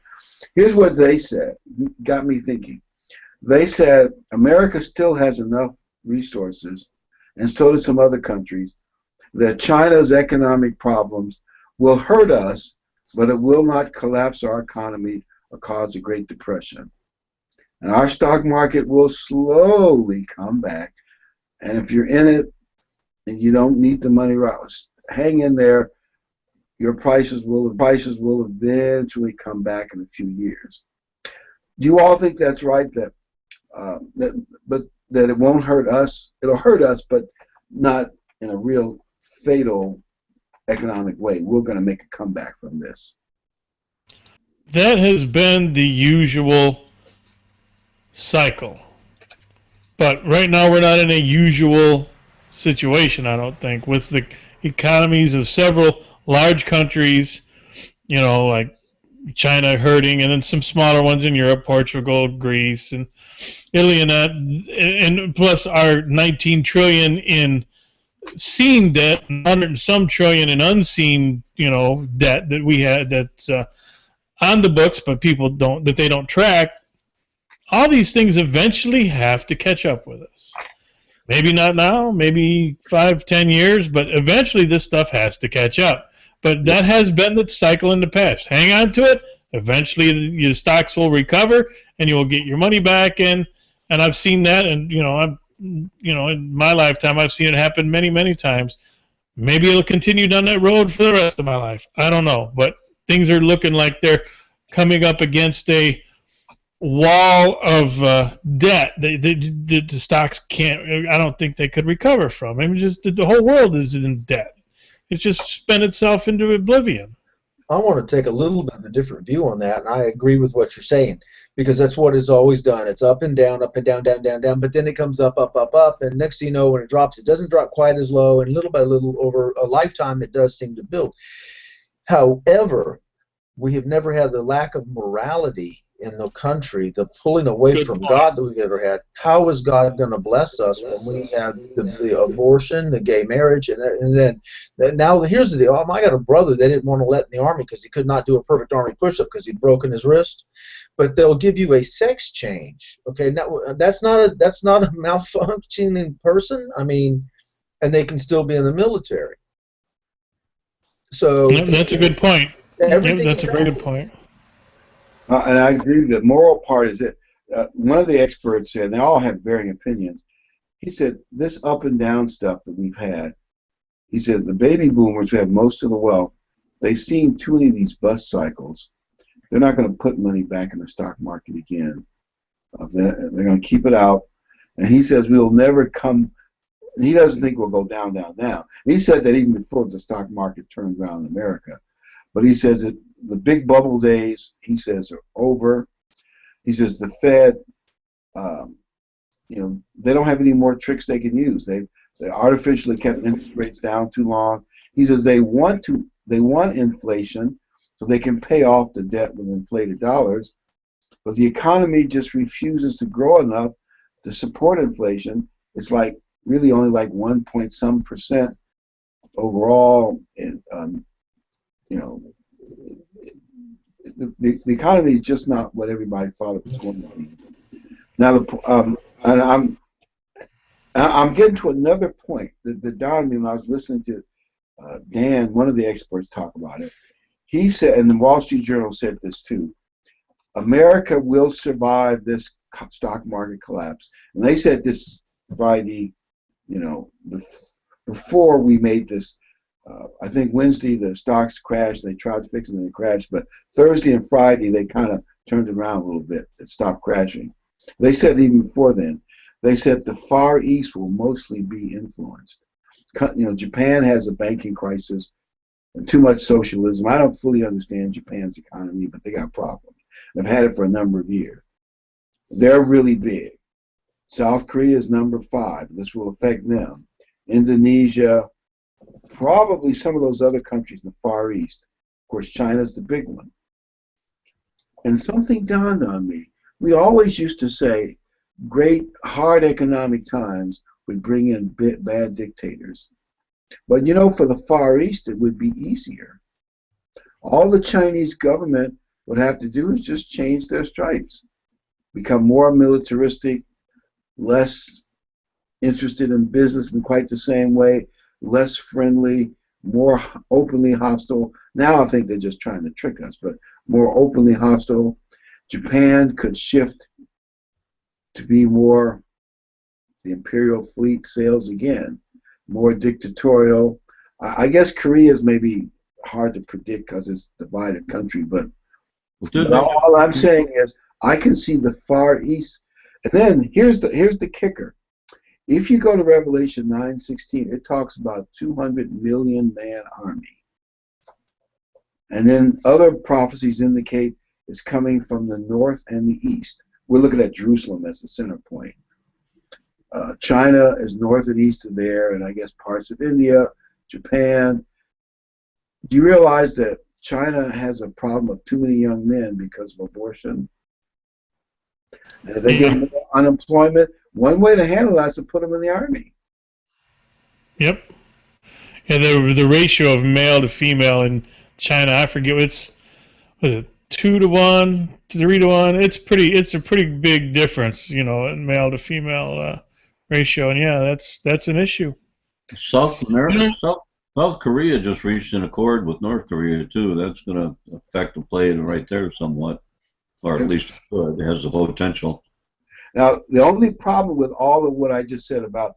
here's what they said. Got me thinking. They said America still has enough resources, and so do some other countries, that China's economic problems will hurt us, but it will not collapse our economy or cause a Great Depression. And our stock market will slowly come back. And if you're in it and you don't need the money right, hang in there. Your prices will eventually come back in a few years. Do you all think that's right? That it won't hurt us. It'll hurt us, but not in a real fatal economic way. We're going to make a comeback from this. That has been the usual cycle. But right now we're not in a usual situation, I don't think, with the economies of several large countries, like China hurting, and then some smaller ones in Europe, Portugal, Greece, and Italy, and that, and plus our 19 trillion in seen debt, 100 and some trillion in unseen, debt that we had that's on the books, but people don't track. All these things eventually have to catch up with us. Maybe not now, maybe 5-10 years, but eventually this stuff has to catch up. But that has been the cycle in the past. Hang on to it. Eventually your stocks will recover and you will get your money back in. And I've seen that, and in my lifetime I've seen it happen many, many times. Maybe it'll continue down that road for the rest of my life. I don't know, but things are looking like they're coming up against a wall of debt that the stocks can't. I don't think they could recover from. I mean, just the whole world is in debt. It's just spent itself into oblivion. I want to take a little bit of a different view on that, and I agree with what you're saying, because that's what it's always done. It's up and down, down, down, but then it comes up, and next thing you know, when it drops, it doesn't drop quite as low, and little by little, over a lifetime, it does seem to build. However, we have never had the lack of morality in the country, the pulling away from God that we've ever had. How is God going to bless us when we have the abortion, the gay marriage, and then now here's the deal. I got a brother they didn't want to let in the army because he could not do a perfect army push-up because he'd broken his wrist. But they'll give you a sex change. Okay, now that's not a malfunctioning person. I mean, and they can still be in the military. So that's a good point. That's a very good point. And I agree. The moral part is that one of the experts said, and they all have varying opinions. He said this up and down stuff that we've had. He said the baby boomers who have most of the wealth, they've seen too many of these bust cycles. They're not going to put money back in the stock market again. They're going to keep it out. And he says we'll never come. He doesn't think we'll go down, down, down. He said that even before the stock market turned around in America. But he says that the big bubble days, he says, are over. He says the Fed, they don't have any more tricks they can use. They artificially kept interest rates down too long. He says they want inflation so they can pay off the debt with inflated dollars, but the economy just refuses to grow enough to support inflation. It's really only 1 point some percent overall. The economy is just not what everybody thought it was going to be. Now, and I'm getting to another point that dawned on me when I was listening to Dan, one of the experts, talk about it. He said, and the Wall Street Journal said this too, America will survive this stock market collapse. And they said this Friday, before we made this. I think Wednesday the stocks crashed. They tried to fix it and they crashed. But Thursday and Friday they kind of turned it around a little bit. It stopped crashing. They said even before then, they said the Far East will mostly be influenced. Japan has a banking crisis and too much socialism. I don't fully understand Japan's economy, but they got problems. They've had it for a number of years. They're really big. South Korea is number 5. This will affect them. Indonesia, probably some of those other countries in the Far East. Of course, China's the big one. And something dawned on me. We always used to say great hard economic times would bring in bad dictators. But you know, for the Far East, it would be easier. All the Chinese government would have to do is just change their stripes, become more militaristic, less interested in business in quite the same way, less friendly, more openly hostile. Now I think they're just trying to trick us, but more openly hostile. Japan could shift to be more the imperial fleet sails again, more dictatorial. I guess Korea is maybe hard to predict because it's a divided country, but all I'm saying is I can see the Far East. And then here's the kicker. If you go to Revelation 9:16, it talks about 200 million man army. And then other prophecies indicate it's coming from the north and the east. We're looking at Jerusalem as the center point. China is north and east of there, and I guess parts of India, Japan. Do you realize that China has a problem of too many young men because of abortion? And if they get more unemployment, one way to handle that is to put them in the army. Yep. And the ratio of male to female in China, I forget was it 2-to-1, 3-to-1? It's a pretty big difference, you know, in male to female ratio, and yeah, that's an issue. South America, South Korea just reached an accord with North Korea too. That's going to affect the play right there somewhat, or at least it has the potential. Now, the only problem with all of what I just said about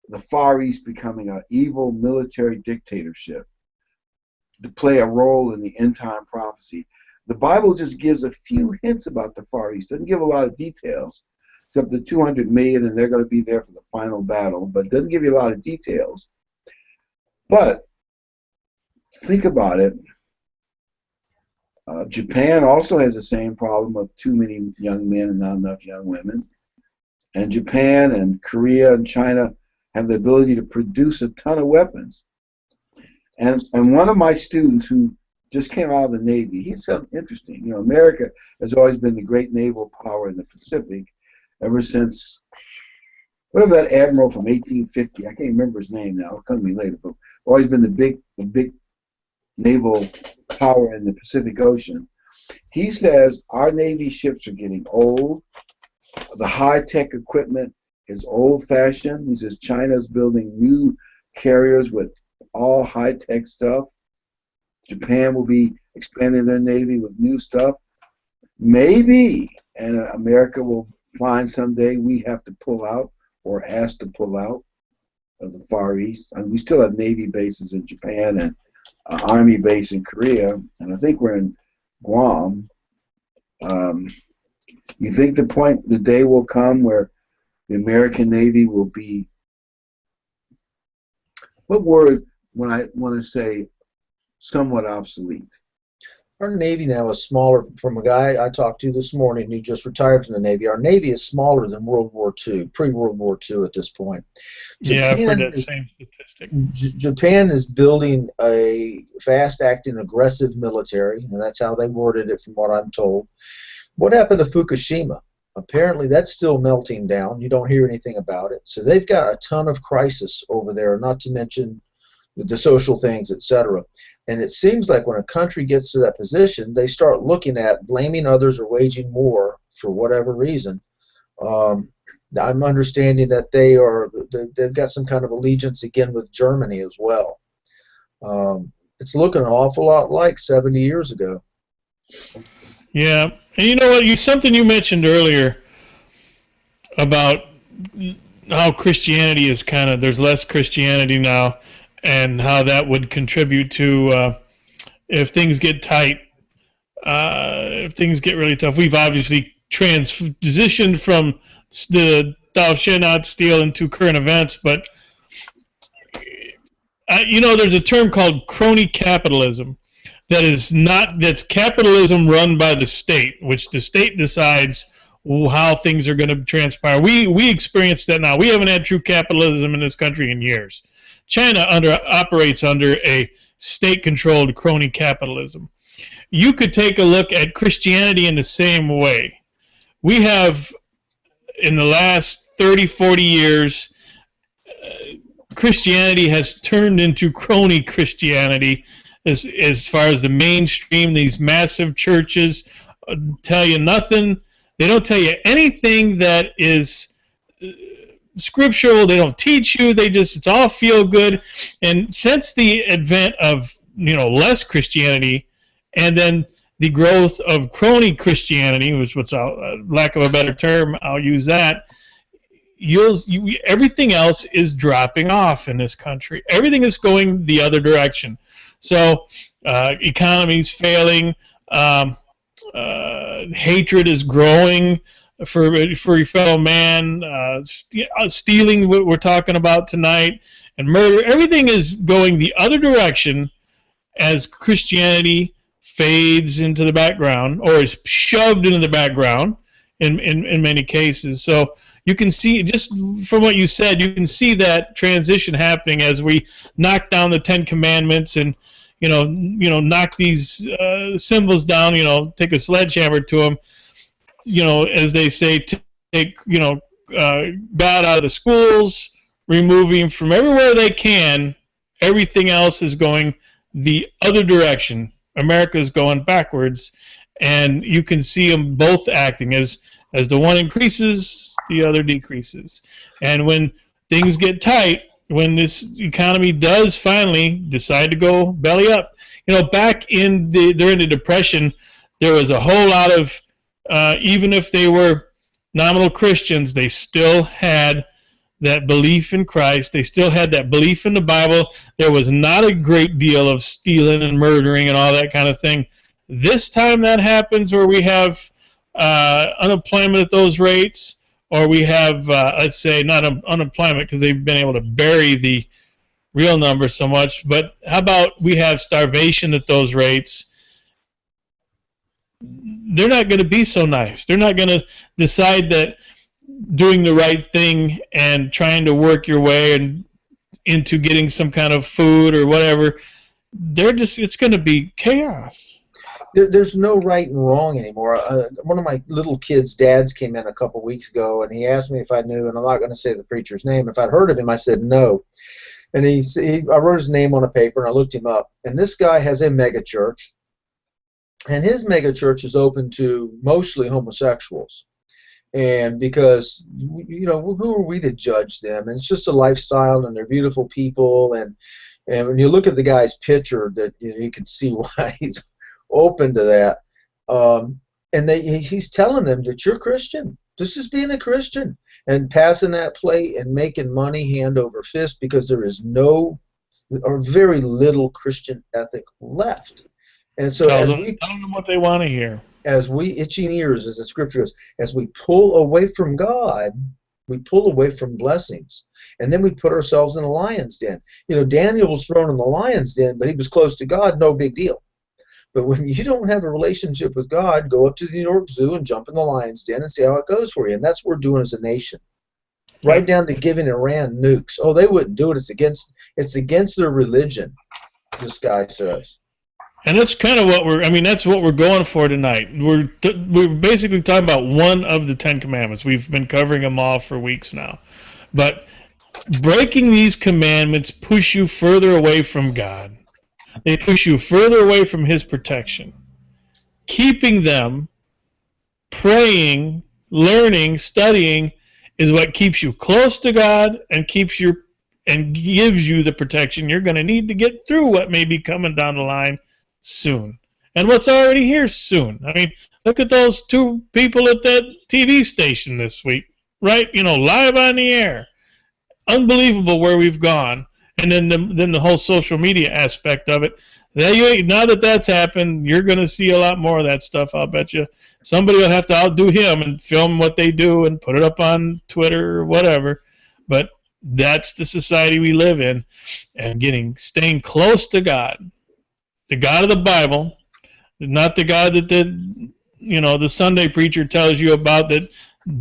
the Far East becoming an evil military dictatorship to play a role in the end time prophecy, the Bible just gives a few hints about the Far East. Doesn't give a lot of details, except the 200 million, and they're going to be there for the final battle, but doesn't give you a lot of details. But think about it. Japan also has the same problem of too many young men and not enough young women. And Japan and Korea and China have the ability to produce a ton of weapons. And one of my students who just came out of the Navy, he said something interesting. You know, America has always been the great naval power in the Pacific ever since, whatever that admiral from 1850, I can't remember his name now, it'll come to me later, but always been the big naval power in the Pacific Ocean. He says our Navy ships are getting old. The high-tech equipment is old-fashioned. He says China's building new carriers with all high-tech stuff. Japan will be expanding their Navy with new stuff. Maybe, and America will find someday we have to pull out or ask to pull out of the Far East. I mean, we still have Navy bases in Japan and Army base in Korea, and I think we're in Guam. You think the day will come where the American Navy will be, what word when I want to say somewhat obsolete? Our Navy now is smaller. From a guy I talked to this morning who just retired from the Navy, our Navy is smaller than World War II, pre-World War II at this point. Yeah, I've heard that same statistic. Japan is building a fast-acting, aggressive military, and that's how they worded it from what I'm told. What happened to Fukushima? Apparently that's still melting down. You don't hear anything about it. So they've got a ton of crisis over there, not to mention the social things, etc. And it seems like when a country gets to that position, they start looking at blaming others or waging war for whatever reason. I'm understanding that they've got some kind of allegiance again with Germany as well. It's looking an awful lot like 70 years ago. Yeah, and you know what? Something you mentioned earlier about how Christianity is there's less Christianity now, and how that would contribute to if things get tight, if things get really tough. We've obviously transitioned from the thou shalt not steal into current events, but there's a term called crony capitalism that's capitalism run by the state, which the state decides how things are going to transpire. We experience that now. We haven't had true capitalism in this country in years. China operates under a state-controlled crony capitalism. You could take a look at Christianity in the same way. We have, in the last 30, 40 years, Christianity has turned into crony Christianity as far as the mainstream. These massive churches tell you nothing. They don't tell you anything that is scriptural. They don't teach you. It's all feel good. And since the advent of less Christianity, and then the growth of crony Christianity, which lack of a better term, I'll use that. Everything else is dropping off in this country. Everything is going the other direction. So economy's failing. Hatred is growing for your fellow man. Stealing, what we're talking about tonight, and murder. Everything is going the other direction as Christianity fades into the background, or is shoved into the background in many cases. So you can see, just from what you said, you can see that transition happening as we knock down the 10 Commandments and knock these symbols down. Take a sledgehammer to them. As they say, take God out of the schools, removing from everywhere they can. Everything else is going the other direction. America's going backwards, and you can see them both acting as the one increases, the other decreases. And when things get tight, when this economy does finally decide to go belly up, back during the Depression, there was a whole lot of even if they were nominal Christians, they still had that belief in Christ. They still had that belief in the Bible. There was not a great deal of stealing and murdering and all that kind of thing. This time that happens, where we have unemployment at those rates, or we have, let's say, not unemployment because they've been able to bury the real number so much, but how about we have starvation at those rates? They're not going to be so nice. They're not going to decide that doing the right thing and trying to work your way into getting some kind of food or whatever. It's going to be chaos. There's no right and wrong anymore. One of my little kids' dads came in a couple weeks ago, and he asked me if I knew, and I'm not going to say the preacher's name. If I'd heard of him, I said no. And I wrote his name on a paper, and I looked him up. And this guy has a mega church, and his mega church is open to mostly homosexuals. And because, who are we to judge them? And it's just a lifestyle, and they're beautiful people. And when you look at the guy's picture, that you can see why he's open to that. And he's telling them that you're Christian. This is being a Christian, and passing that plate and making money hand over fist, because there is no or very little Christian ethic left. And so tell them what they want to hear. As we itching ears, as the scripture is, as we pull away from God, we pull away from blessings, and then we put ourselves in a lion's den. Daniel was thrown in the lion's den, but he was close to God, no big deal. But when you don't have a relationship with God, go up to the New York Zoo and jump in the lion's den and see how it goes for you. And that's what we're doing as a nation. Right down to giving Iran nukes. Oh, they wouldn't do it. It's against their religion, this guy says. And that's kind of that's what we're going for tonight. We're basically talking about one of the 10 Commandments. We've been covering them all for weeks now. But breaking these commandments push you further away from God. They push you further away from His protection. Keeping them, praying, learning, studying is what keeps you close to God and gives you the protection you're going to need to get through what may be coming down the line soon. And what's already here soon. I mean, look at those two people at that TV station this week, right? Live on the air. Unbelievable where we've gone. And then the whole social media aspect of it. Now that that's happened, you're going to see a lot more of that stuff, I'll bet you. Somebody will have to outdo him and film what they do and put it up on Twitter or whatever. But that's the society we live in. And staying close to God. The God of the Bible, not the God that the Sunday preacher tells you about that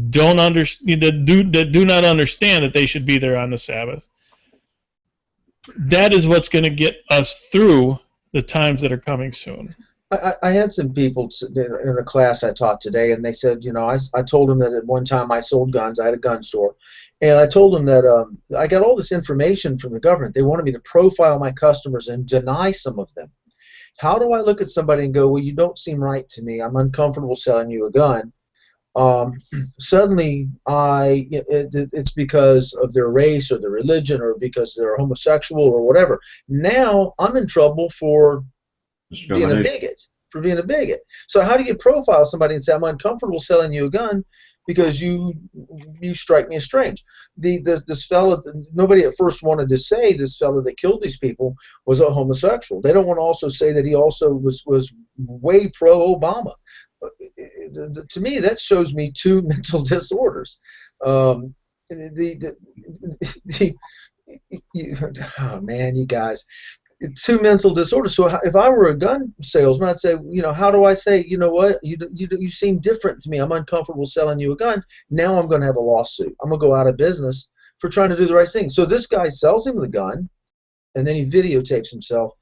do not understand that they should be there on the Sabbath. That is what's going to get us through the times that are coming soon. I had some people in a class I taught today, and they said, I told them that at one time I sold guns. I had a gun store. And I told them that I got all this information from the government. They wanted me to profile my customers and deny some of them. How do I look at somebody and go, well, you don't seem right to me. I'm uncomfortable selling you a gun. Suddenly, it's because of their race or their religion or because they're homosexual or whatever. Now I'm in trouble for being a bigot. So how do you profile somebody and say, I'm uncomfortable selling you a gun because you strike me as strange? This fellow, nobody at first wanted to say this fellow that killed these people was a homosexual. They don't want to also say that he also was way pro-Obama. To me, that shows me two mental disorders. Oh man, you guys. Two mental disorders. So if I were a gun salesman, I'd say, how do I say, you know what, you seem different to me. I'm uncomfortable selling you a gun. Now I'm going to have a lawsuit. I'm going to go out of business for trying to do the right thing. So this guy sells him the gun, and then he videotapes himself.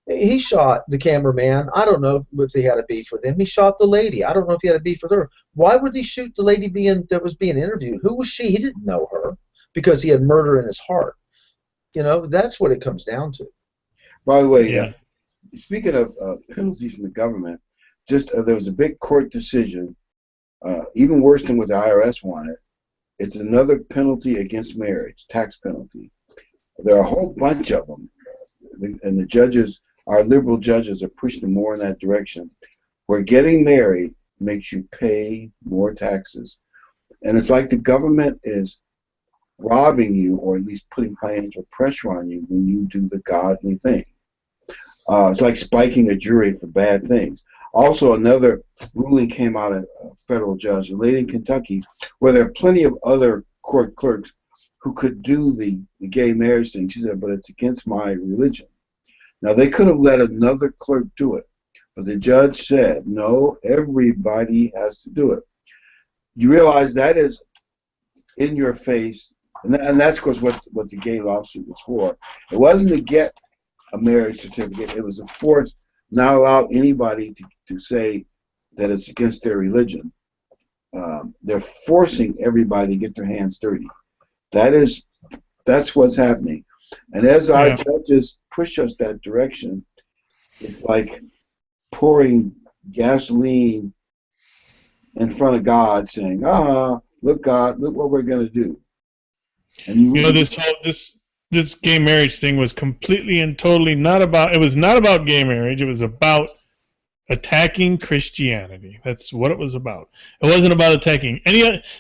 He shot the cameraman. I don't know if he had a beef with him. He shot the lady. I don't know if he had a beef with her. Why would he shoot the lady that was being interviewed? Who was she? He didn't know her because he had murder in his heart. That's what it comes down to. By the way, speaking of penalties from the government, there was a big court decision, even worse than what the IRS wanted. It's another penalty against marriage, tax penalty. There are a whole bunch of them, and the judges, our liberal judges, are pushing more in that direction, where getting married makes you pay more taxes. And it's like the government is robbing you, or at least putting financial pressure on you when you do the godly thing. It's like spiking a jury for bad things. Also, another ruling came out of a federal judge, a lady in Kentucky, where there are plenty of other court clerks who could do the gay marriage thing. She said, but it's against my religion. Now, they could have let another clerk do it, but the judge said, no, everybody has to do it. You realize that is in your face, and that's, of course, what the gay lawsuit was for. It wasn't to get a marriage certificate. It was a force, not allow anybody to say that it's against their religion. They're forcing everybody to get their hands dirty. That's what's happening. And as our judges push us that direction, it's like pouring gasoline in front of God, saying, look, God, look what we're going to do. And this gay marriage thing was completely and totally not about gay marriage. It was about attacking Christianity. That's what it was about. It wasn't about attacking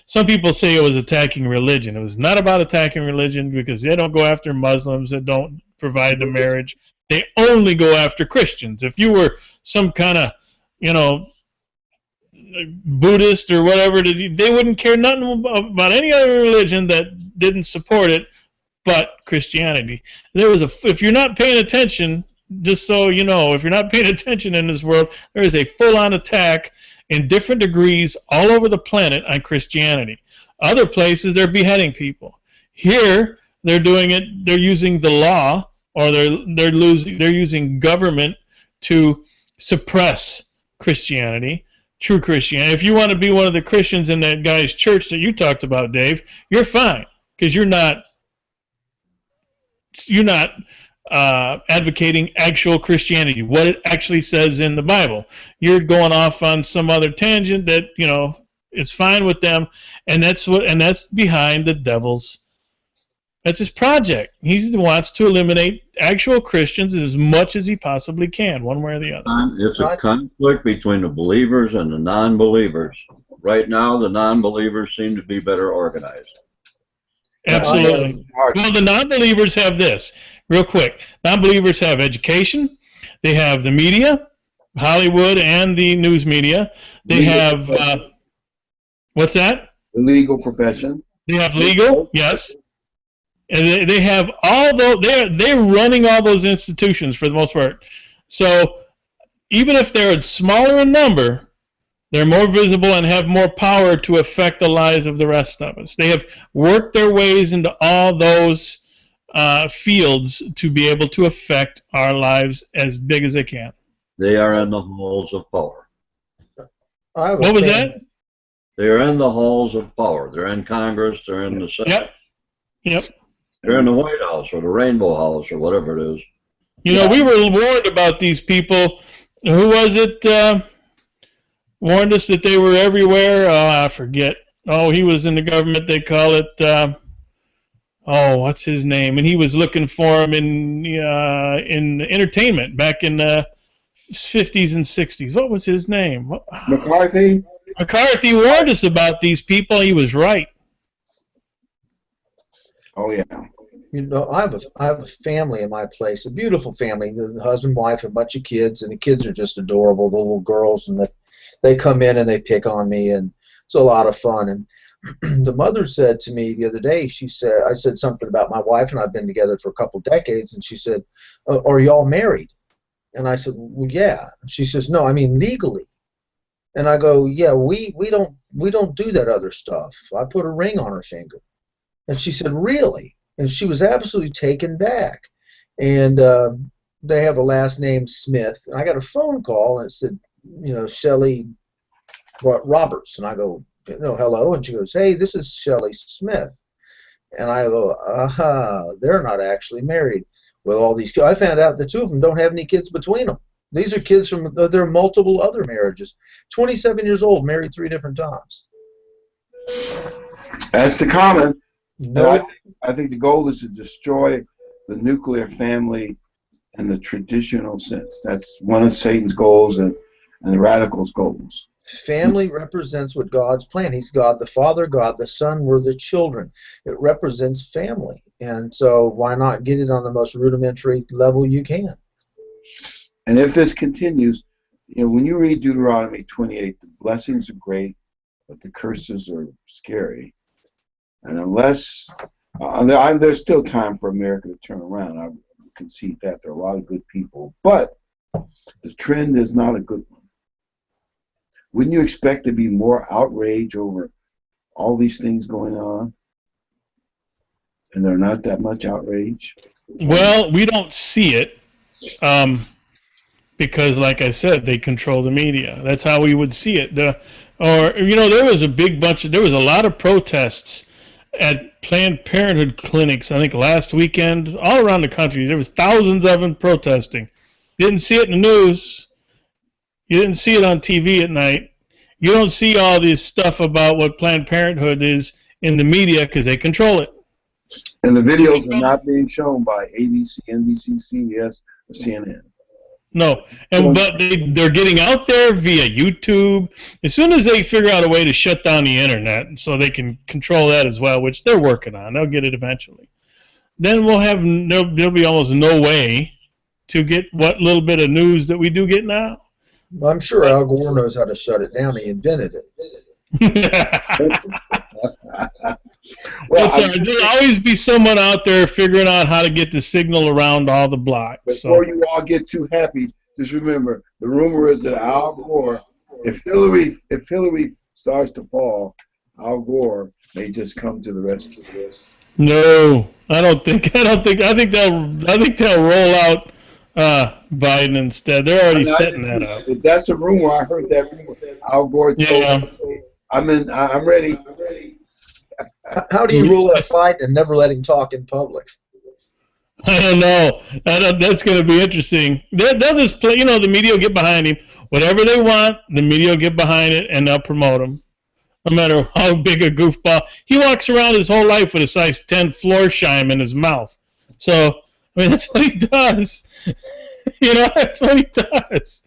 some people say it was attacking religion. It was not about attacking religion because they don't go after Muslims that don't provide the marriage. They only go after Christians. If you were some kind of, Buddhist or whatever, they wouldn't care nothing about any other religion that didn't support it but Christianity. If you're not paying attention, just so you know, if you're not paying attention in this world, there is a full-on attack in different degrees all over the planet on Christianity. Other places, they're beheading people. Here, they're doing it. They're using the law, or they're using government to suppress Christianity, true Christianity. If you want to be one of the Christians in that guy's church that you talked about, Dave, you're fine because you're not advocating actual Christianity, what it actually says in the Bible. You're going off on some other tangent that is fine with them, and that's behind the devil's. That's his project. He wants to eliminate actual Christians as much as he possibly can, one way or the other. It's a conflict between the believers and the non-believers. Right now, the non-believers seem to be better organized. Absolutely. Well, the non-believers have this. Real quick. Non-believers have education. They have the media, Hollywood and the news media. They have, what's that? The legal profession. They have legal, yes. And they have all those, they're running all those institutions for the most part. So even if they're smaller in number, they're more visible and have more power to affect the lives of the rest of us. They have worked their ways into all those fields to be able to affect our lives as big as they can. They are in the halls of power. I have a What was family. that? They are in the halls of power. They're in Congress. They're in the Senate. Yep. Yep. They're in the White House or the Rainbow House or whatever it is. You know, we were warned about these people. Who was it? Warned us that they were everywhere. Oh, I forget. Oh, he was in the government. They call it. Oh, what's his name? And he was looking for him in entertainment back in the 50s and 60s. What was his name? McCarthy? McCarthy warned us about these people. He was right. Oh, yeah. You know, I have a family in my place, a beautiful family, the husband, wife, a bunch of kids, and the kids are just adorable, the little girls, and they come in and they pick on me, and it's a lot of fun. And the mother said to me the other day, I said something about my wife and I've been together for a couple decades, and she said, are y'all married? And I said, well, yeah. She says, no, I mean legally. And I go, yeah, we don't do that other stuff. I put a ring on her finger. And she said, really? And she was absolutely taken back. And they have a last name Smith. And I got a phone call and it said, Shelley Roberts. And I go, hello. And she goes, hey, this is Shelley Smith. And I go, they're not actually married. With all these kids, I found out the two of them don't have any kids between them. These are kids from their multiple other marriages. 27 years old, married 3 different times. That's the common. No, I think the goal is to destroy the nuclear family in the traditional sense. That's one of Satan's goals and the radicals' goals. family represents what God's plan. He's God the Father, God the Son, we're the children. It represents family. And so why not get it on the most rudimentary level you can? And if this continues, when you read Deuteronomy 28, the blessings are great, but the curses are scary. And unless there's still time for America to turn around, I concede that there are a lot of good people, but the trend is not a good one. Wouldn't you expect to be more outrage over all these things going on? And they're not that much outrage? Well, we don't see it because, like I said, they control the media. That's how we would see it. There was there was a lot of protests at Planned Parenthood clinics, I think last weekend, all around the country. There was thousands of them protesting. Didn't see it in the news. You didn't see it on TV at night. You don't see all this stuff about what Planned Parenthood is in the media because they control it. And the videos are not being shown by ABC, NBC, CBS, or CNN. No, but they're getting out there via YouTube. As soon as they figure out a way to shut down the internet so they can control that as well, which they're working on, they'll get it eventually. Then there'll be almost no way to get what little bit of news that we do get now. Well, I'm sure Al Gore knows how to shut it down. He invented it. There'll always be someone out there figuring out how to get the signal around all the blocks. Before you all get too happy, just remember the rumor is that Al Gore, if Hillary starts to fall, Al Gore may just come to the rescue. No, I think they'll roll out Biden instead. They're already setting that up. If that's a rumor, I heard that rumor. Al Gore told me, I'm ready. How do you rule out Biden and never let him talk in public? I don't know. That's going to be interesting. They'll just play. The media will get behind him. Whatever they want, the media will get behind it, and they'll promote him. No matter how big a goofball. He walks around his whole life with a size 10 floor shime in his mouth. So, that's what he does. That's what he does.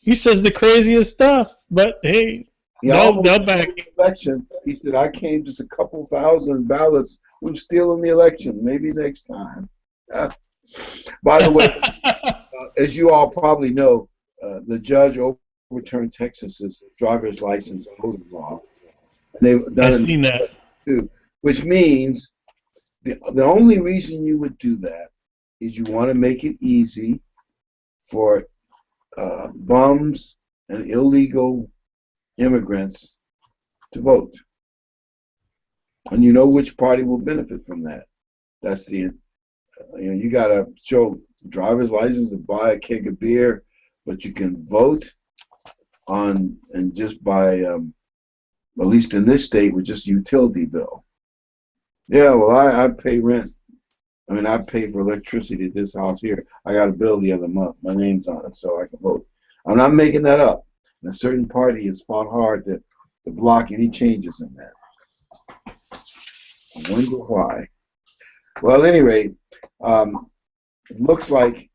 He says the craziest stuff, but hey, they'll back him. Election, he said, I came just a couple thousand ballots from stealing the election. Maybe next time. By the way, as you all probably know, the judge overturned Texas's driver's license voting law. I've seen that too, which means the only reason you would do that is you want to make it easy for bums and illegal immigrants to vote. And you know which party will benefit from that. That's you got to show driver's license to buy a keg of beer, but you can vote on, and just by, at least in this state, with just utility bill. Yeah, well, I pay rent. I mean, I pay for electricity at this house here. I got a bill the other month. My name's on it, so I can vote. I'm not making that up. And a certain party has fought hard to block any changes in that. I wonder why. Well, at any rate, it looks like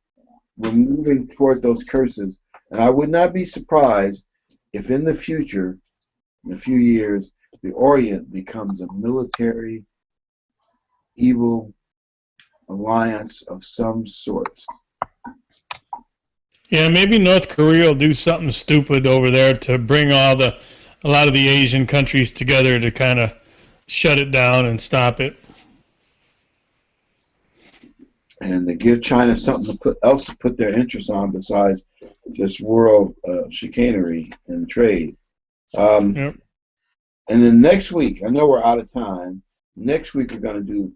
we're moving toward those curses, and I would not be surprised if in the future, in a few years, the Orient becomes a military evil alliance of some sort. Yeah, maybe North Korea will do something stupid over there to bring a lot of the Asian countries together to kind of shut it down and stop it. And to give China something else to put their interest on besides just world chicanery and trade. Yep. And then next week, I know we're out of time. Next week we're going to do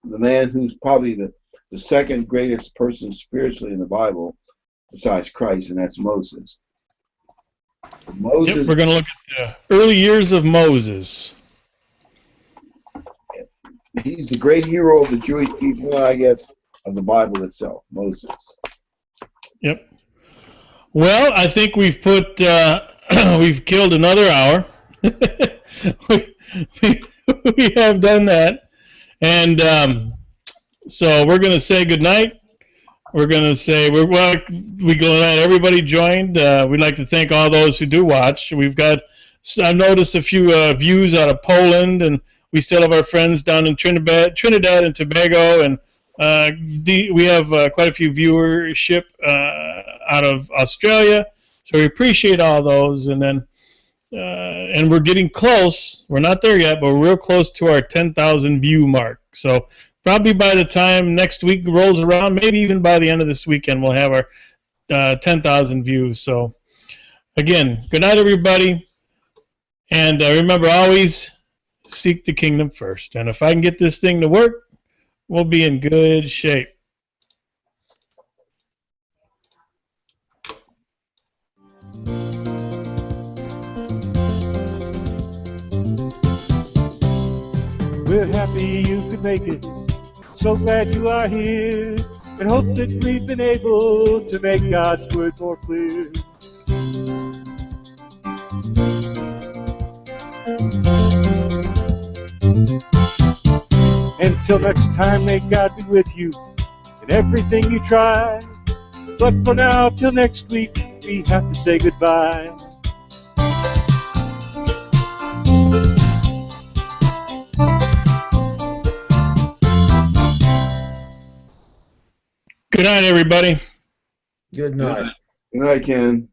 the man who's probably the second greatest person spiritually in the Bible, besides Christ, and that's Moses. Moses. Yep, we're going to look at the early years of Moses. He's the great hero of the Jewish people, and I guess of the Bible itself, Moses. Yep. Well, I think we've we've killed another hour. we have done that, and so we're going to say goodnight. We're going to say we're glad everybody joined. We'd like to thank all those who do watch. I've noticed a few views out of Poland, and we still have our friends down in Trinidad and Tobago, and we have quite a few viewership out of Australia. So we appreciate all those, and then and we're getting close. We're not there yet, but we're real close to our 10,000 view mark. So probably by the time next week rolls around, maybe even by the end of this weekend, we'll have our 10,000 views. So again, good night, everybody, and remember, always seek the kingdom first. And if I can get this thing to work, we'll be in good shape. We're happy you could make it. So glad you are here. And hope that we've been able to make God's word more clear. Until next time, may God be with you in everything you try. But for now, till next week, we have to say goodbye. Good night, everybody. Good night. Good night, Ken.